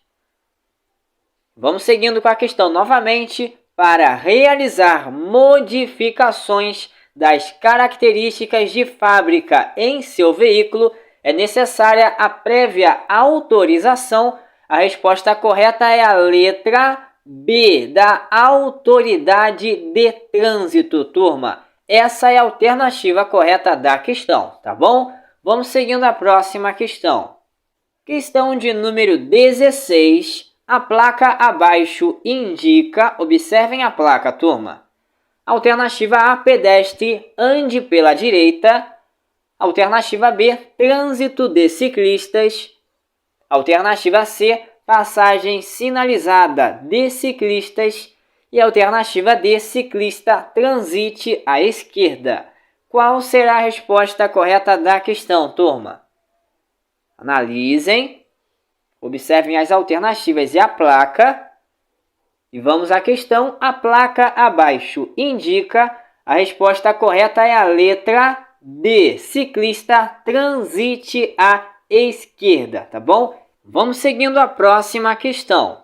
S1: Vamos seguindo com a questão novamente. Para realizar modificações das características de fábrica em seu veículo, é necessária a prévia autorização. A resposta correta é a letra B, da autoridade de trânsito, turma. Essa é a alternativa correta da questão, tá bom? Vamos seguindo a próxima questão. Questão de número 16. A placa abaixo indica, observem a placa, turma. Alternativa A, pedestre, ande pela direita. Alternativa B, trânsito de ciclistas. Alternativa C, passagem sinalizada de ciclistas. E alternativa D, ciclista transite à esquerda. Qual será a resposta correta da questão, turma? Analisem. Observem as alternativas e a placa. E vamos à questão. A placa abaixo indica. A resposta correta é a letra D. Ciclista transite à esquerda, tá bom? Vamos seguindo a próxima questão.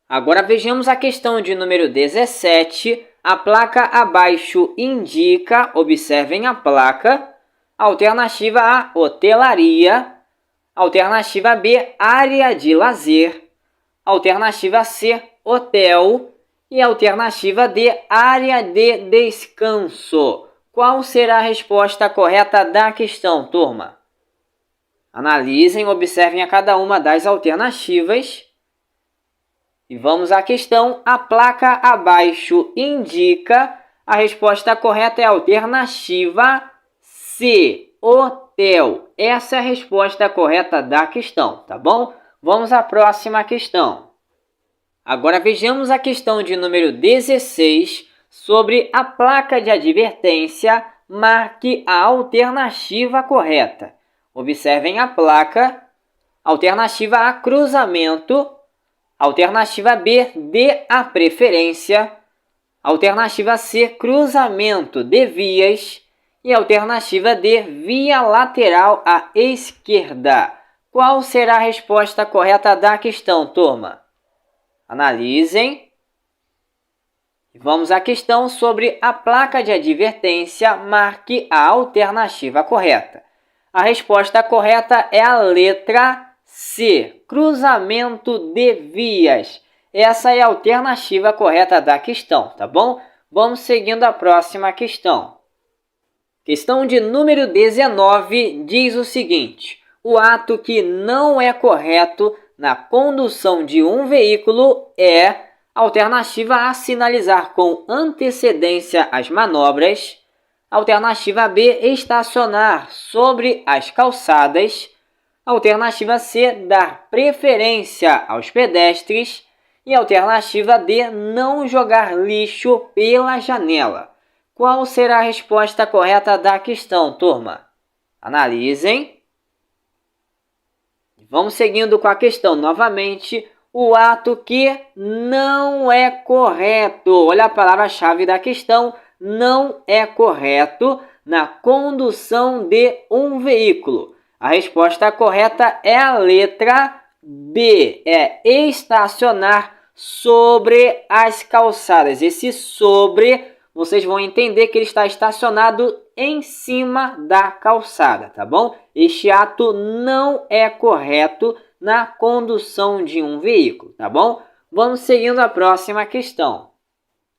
S1: Agora vejamos a questão de número 17. A placa abaixo indica. Observem a placa. Alternativa A, hotelaria. Alternativa B, área de lazer. Alternativa C, hotel. E alternativa D, área de descanso. Qual será a resposta correta da questão, turma? Analisem, observem a cada uma das alternativas. E vamos à questão. A placa abaixo indica. A resposta correta é a alternativa C, hotel. Essa é a resposta correta da questão, tá bom? Vamos à próxima questão. Agora vejamos a questão de número 16 sobre a placa de advertência. Marque a alternativa correta. Observem a placa. Alternativa A, cruzamento. Alternativa B, dê a preferência. Alternativa C, cruzamento de vias. E alternativa D, via lateral à esquerda. Qual será a resposta correta da questão, turma? Analisem. Vamos à questão sobre a placa de advertência. Marque a alternativa correta. A resposta correta é a letra C, cruzamento de vias. Essa é a alternativa correta da questão, tá bom? Vamos seguindo a próxima questão. Questão de número 19 diz o seguinte: o ato que não é correto na condução de um veículo é alternativa A, sinalizar com antecedência as manobras. Alternativa B, estacionar sobre as calçadas. Alternativa C, dar preferência aos pedestres. E alternativa D, não jogar lixo pela janela. Qual será a resposta correta da questão, turma? Analisem. Vamos seguindo com a questão novamente. O ato que não é correto. Olha a palavra-chave da questão. Não é correto na condução de um veículo. A resposta correta é a letra B. É estacionar sobre as calçadas. Esse sobre, vocês vão entender que ele está estacionado em cima da calçada, tá bom? Este ato não é correto na condução de um veículo, tá bom? Vamos seguindo a próxima questão.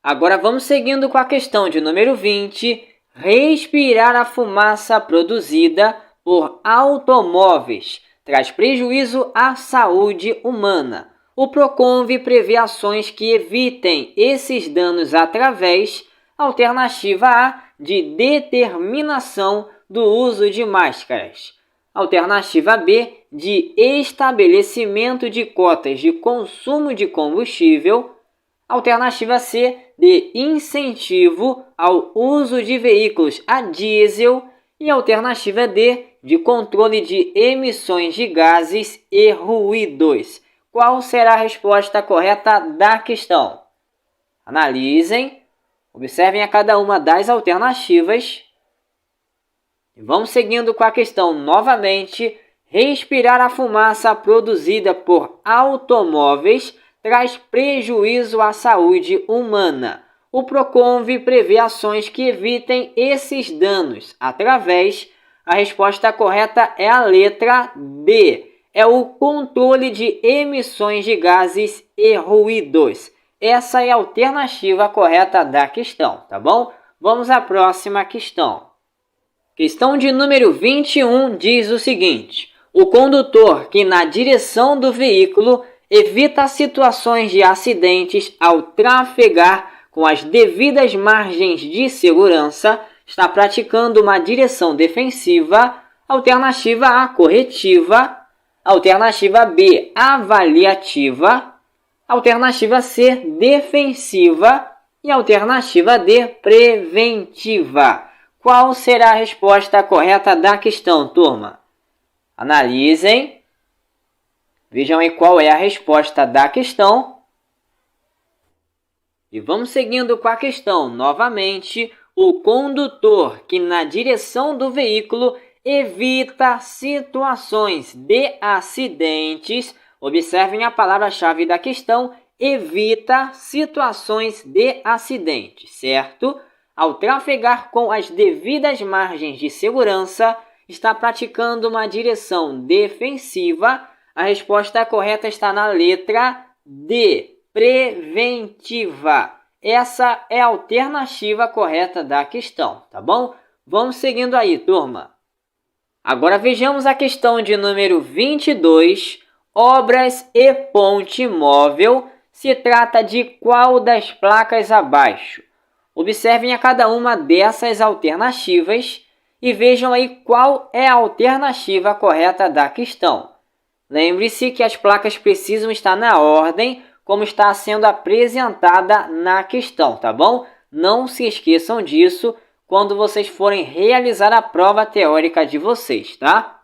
S1: Agora vamos seguindo com a questão de número 20. Respirar a fumaça produzida por automóveis traz prejuízo à saúde humana. O Proconv prevê ações que evitem esses danos através, alternativa A, de determinação do uso de máscaras. Alternativa B, de estabelecimento de cotas de consumo de combustível. Alternativa C, de incentivo ao uso de veículos a diesel. E alternativa D, de controle de emissões de gases e ruídos. Qual será a resposta correta da questão? Analisem, observem a cada uma das alternativas. E vamos seguindo com a questão novamente. Respirar a fumaça produzida por automóveis traz prejuízo à saúde humana. O PROCONVE prevê ações que evitem esses danos através. A resposta correta é a letra D. É o controle de emissões de gases e ruídos. Essa é a alternativa correta da questão, tá bom? Vamos à próxima questão. Questão de número 21 diz o seguinte: o condutor que na direção do veículo evita situações de acidentes ao trafegar com as devidas margens de segurança está praticando uma direção defensiva. Alternativa A, corretiva. Alternativa B, avaliativa. Alternativa C, defensiva. E alternativa D, preventiva. Qual será a resposta correta da questão, turma? Analisem. Vejam aí qual é a resposta da questão. E vamos seguindo com a questão. Novamente, o condutor que na direção do veículo evita situações de acidentes. Observem a palavra-chave da questão, evita situações de acidentes, certo? Ao trafegar com as devidas margens de segurança, está praticando uma direção defensiva. A resposta correta está na letra D, preventiva. Essa é a alternativa correta da questão, tá bom? Vamos seguindo aí, turma. Agora vejamos a questão de número 22, obras e ponte móvel. Se trata de qual das placas abaixo? Observem a cada uma dessas alternativas e vejam aí qual é a alternativa correta da questão. Lembre-se que as placas precisam estar na ordem como está sendo apresentada na questão, tá bom? Não se esqueçam disso quando vocês forem realizar a prova teórica de vocês, tá?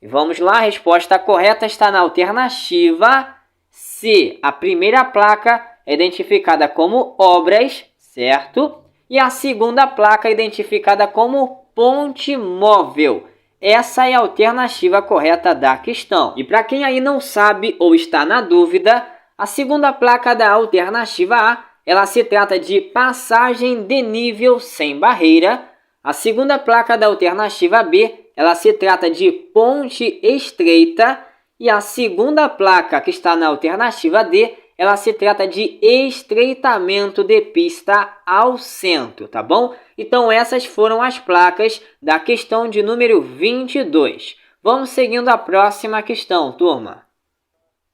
S1: E vamos lá, a resposta correta está na alternativa C. A primeira placa é identificada como obras, certo? E a segunda placa é identificada como ponte móvel. Essa é a alternativa correta da questão. E para quem aí não sabe ou está na dúvida, a segunda placa da alternativa A, ela se trata de passagem de nível sem barreira. A segunda placa da alternativa B, ela se trata de ponte estreita. E a segunda placa que está na alternativa D, ela se trata de estreitamento de pista ao centro, tá bom? Então essas foram as placas da questão de número 22. Vamos seguindo a próxima questão, turma.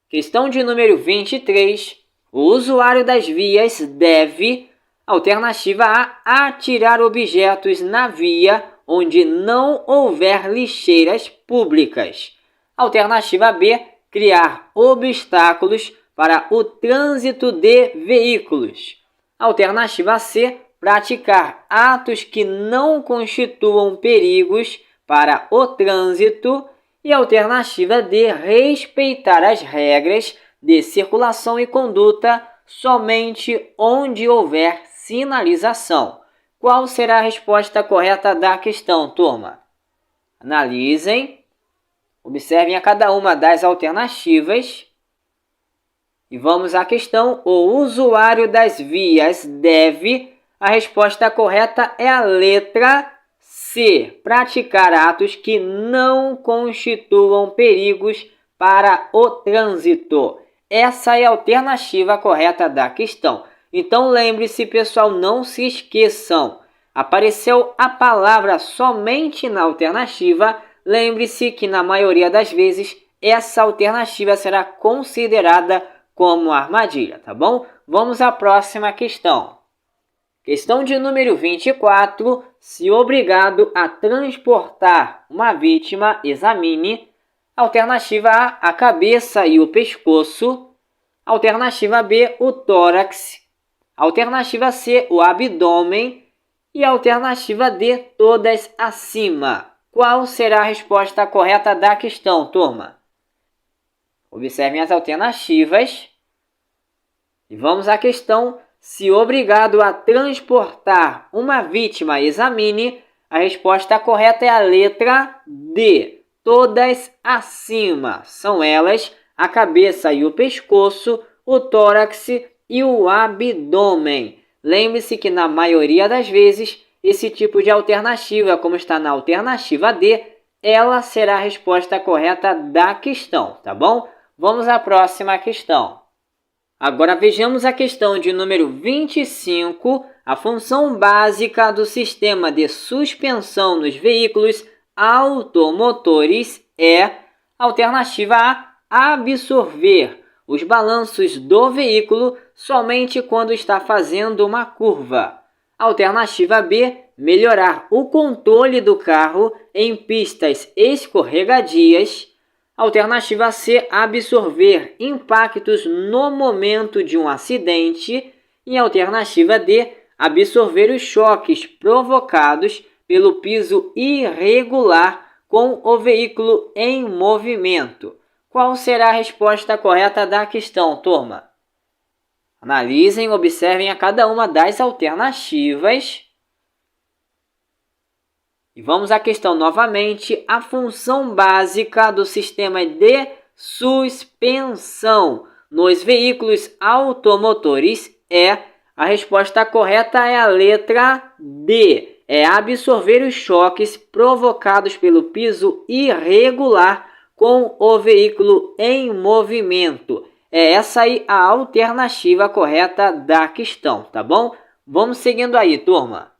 S1: Questão de número 23. O usuário das vias deve, alternativa A, atirar objetos na via onde não houver lixeiras públicas. Alternativa B, criar obstáculos para o trânsito de veículos. Alternativa C, praticar atos que não constituam perigos para o trânsito. E alternativa D, respeitar as regras de circulação e conduta somente onde houver sinalização. Qual será a resposta correta da questão, turma? Analisem. Observem a cada uma das alternativas. E vamos à questão. O usuário das vias deve. A resposta correta é a letra C. Praticar atos que não constituam perigos para o trânsito. Essa é a alternativa correta da questão. Então lembre-se, pessoal, não se esqueçam. Apareceu a palavra somente na alternativa. Lembre-se que na maioria das vezes essa alternativa será considerada como armadilha, tá bom? Vamos à próxima questão. Questão de número 24. Se obrigado a transportar uma vítima, examine. Alternativa A, a cabeça e o pescoço. Alternativa B, o tórax. Alternativa C, o abdômen. E alternativa D, todas acima. Qual será a resposta correta da questão, turma? Observem as alternativas. E vamos à questão. Se obrigado a transportar uma vítima, examine. A resposta correta é a letra D. Todas acima. São elas a cabeça e o pescoço, o tórax e o abdômen. Lembre-se que na maioria das vezes, esse tipo de alternativa, como está na alternativa D, ela será a resposta correta da questão, tá bom? Vamos à próxima questão. Agora vejamos a questão de número 25. A função básica do sistema de suspensão nos veículos automotores é, alternativa A, absorver os balanços do veículo somente quando está fazendo uma curva. Alternativa B, melhorar o controle do carro em pistas escorregadias. Alternativa C, absorver impactos no momento de um acidente. E alternativa D, absorver os choques provocados pelo piso irregular com o veículo em movimento. Qual será a resposta correta da questão, turma? Analisem, observem a cada uma das alternativas. E vamos à questão novamente. A função básica do sistema de suspensão nos veículos automotores é, a resposta correta é a letra D. É absorver os choques provocados pelo piso irregular com o veículo em movimento. É essa aí a alternativa correta da questão, tá bom? Vamos seguindo aí, turma.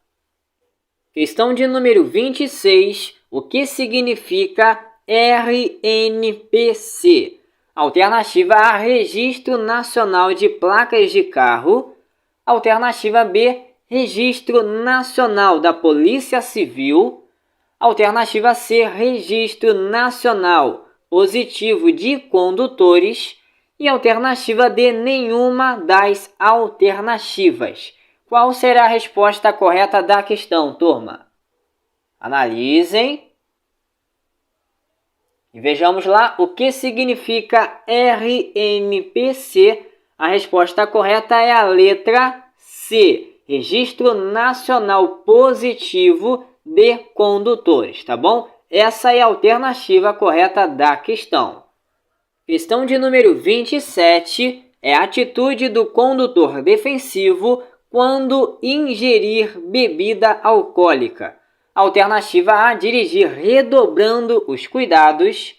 S1: Questão de número 26. O que significa RNPC? Alternativa A, Registro Nacional de Placas de Carro. Alternativa B, Registro Nacional da Polícia Civil. Alternativa C, Registro Nacional Positivo de Condutores. E alternativa D, nenhuma das alternativas. Qual será a resposta correta da questão, turma? Analisem. E vejamos lá o que significa RNPC. A resposta correta é a letra C. Registro Nacional Positivo de Condutores, tá bom? Essa é a alternativa correta da questão. Questão de número 27 é a atitude do condutor defensivo quando ingerir bebida alcoólica. Alternativa A, dirigir redobrando os cuidados.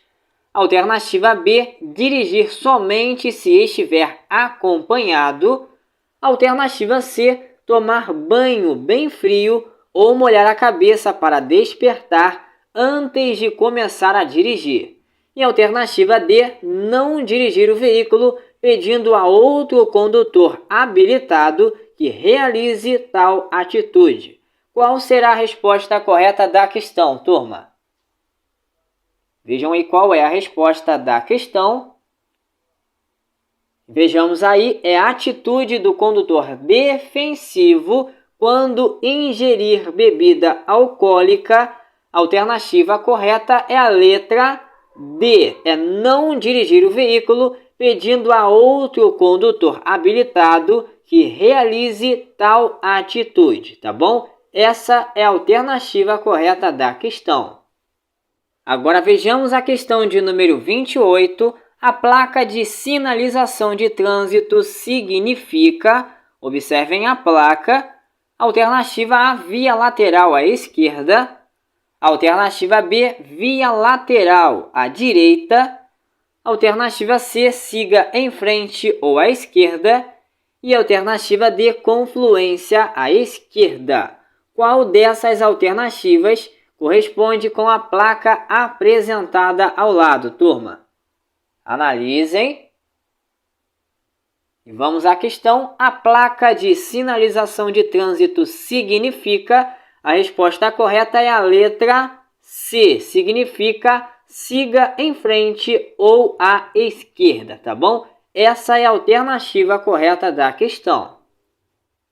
S1: Alternativa B, dirigir somente se estiver acompanhado. Alternativa C, tomar banho bem frio ou molhar a cabeça para despertar antes de começar a dirigir. E alternativa D, não dirigir o veículo pedindo a outro condutor habilitado que realize tal atitude. Qual será a resposta correta da questão, turma? Vejam aí qual é a resposta da questão. Vejamos aí, é a atitude do condutor defensivo quando ingerir bebida alcoólica. A alternativa correta é a letra D, é não dirigir o veículo pedindo a outro condutor habilitado que realize tal atitude, tá bom? Essa é a alternativa correta da questão. Agora vejamos a questão de número 28. A placa de sinalização de trânsito significa, observem a placa, alternativa A, via lateral à esquerda. Alternativa B, via lateral à direita. Alternativa C, siga em frente ou à esquerda. E alternativa D, confluência à esquerda. Qual dessas alternativas corresponde com a placa apresentada ao lado, turma? Analisem. E vamos à questão. A placa de sinalização de trânsito significa... A resposta correta é a letra C. Significa siga em frente ou à esquerda, tá bom? Essa é a alternativa correta da questão.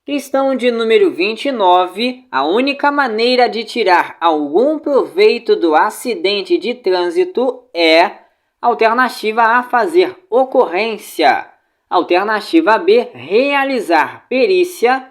S1: Questão de número 29. A única maneira de tirar algum proveito do acidente de trânsito é alternativa A, fazer ocorrência. Alternativa B, realizar perícia.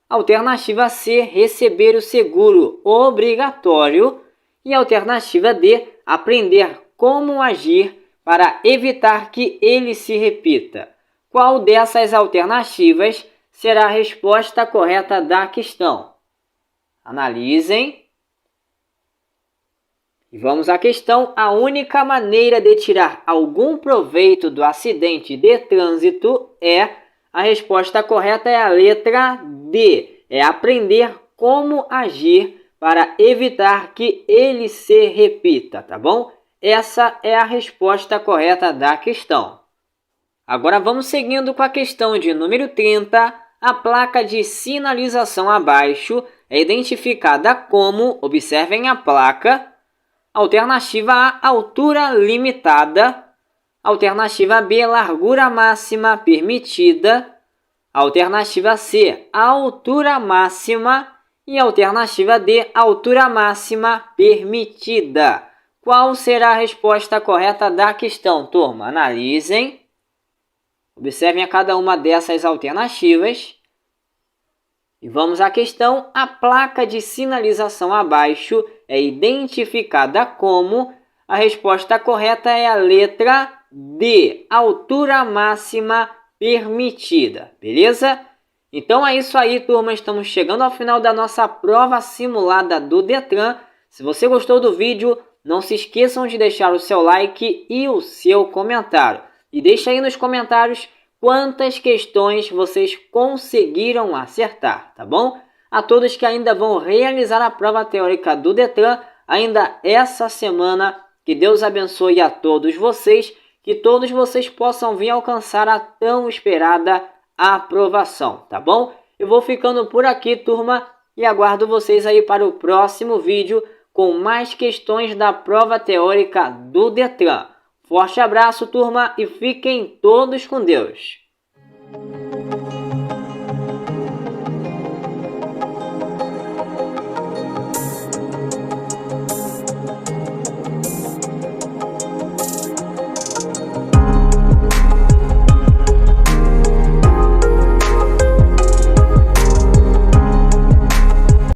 S1: Alternativa C, receber o seguro obrigatório. E alternativa D, aprender como agir para evitar que ele se repita. Qual dessas alternativas será a resposta correta da questão? Analisem. E vamos à questão. A única maneira de tirar algum proveito do acidente de trânsito é... A resposta correta é a letra D. É aprender como agir para evitar que ele se repita, tá bom? Essa é a resposta correta da questão. Agora vamos seguindo com a questão de número 30. A placa de sinalização abaixo é identificada como, observem a placa, alternativa A, altura limitada, alternativa B, largura máxima permitida, alternativa C, altura máxima e alternativa D, altura máxima permitida. Qual será a resposta correta da questão, turma? Analisem. Observem a cada uma dessas alternativas. E vamos à questão. A placa de sinalização abaixo é identificada como... A resposta correta é a letra D, altura máxima permitida, beleza? Então é isso aí, turma. Estamos chegando ao final da nossa prova simulada do Detran. Se você gostou do vídeo, não se esqueçam de deixar o seu like e o seu comentário. E deixa aí nos comentários quantas questões vocês conseguiram acertar, tá bom? A todos que ainda vão realizar a prova teórica do Detran ainda essa semana, que Deus abençoe a todos vocês, que todos vocês possam vir alcançar a tão esperada aprovação, tá bom? Eu vou ficando por aqui, turma, e aguardo vocês aí para o próximo vídeo com mais questões da prova teórica do Detran. Forte abraço, turma, e fiquem todos com Deus.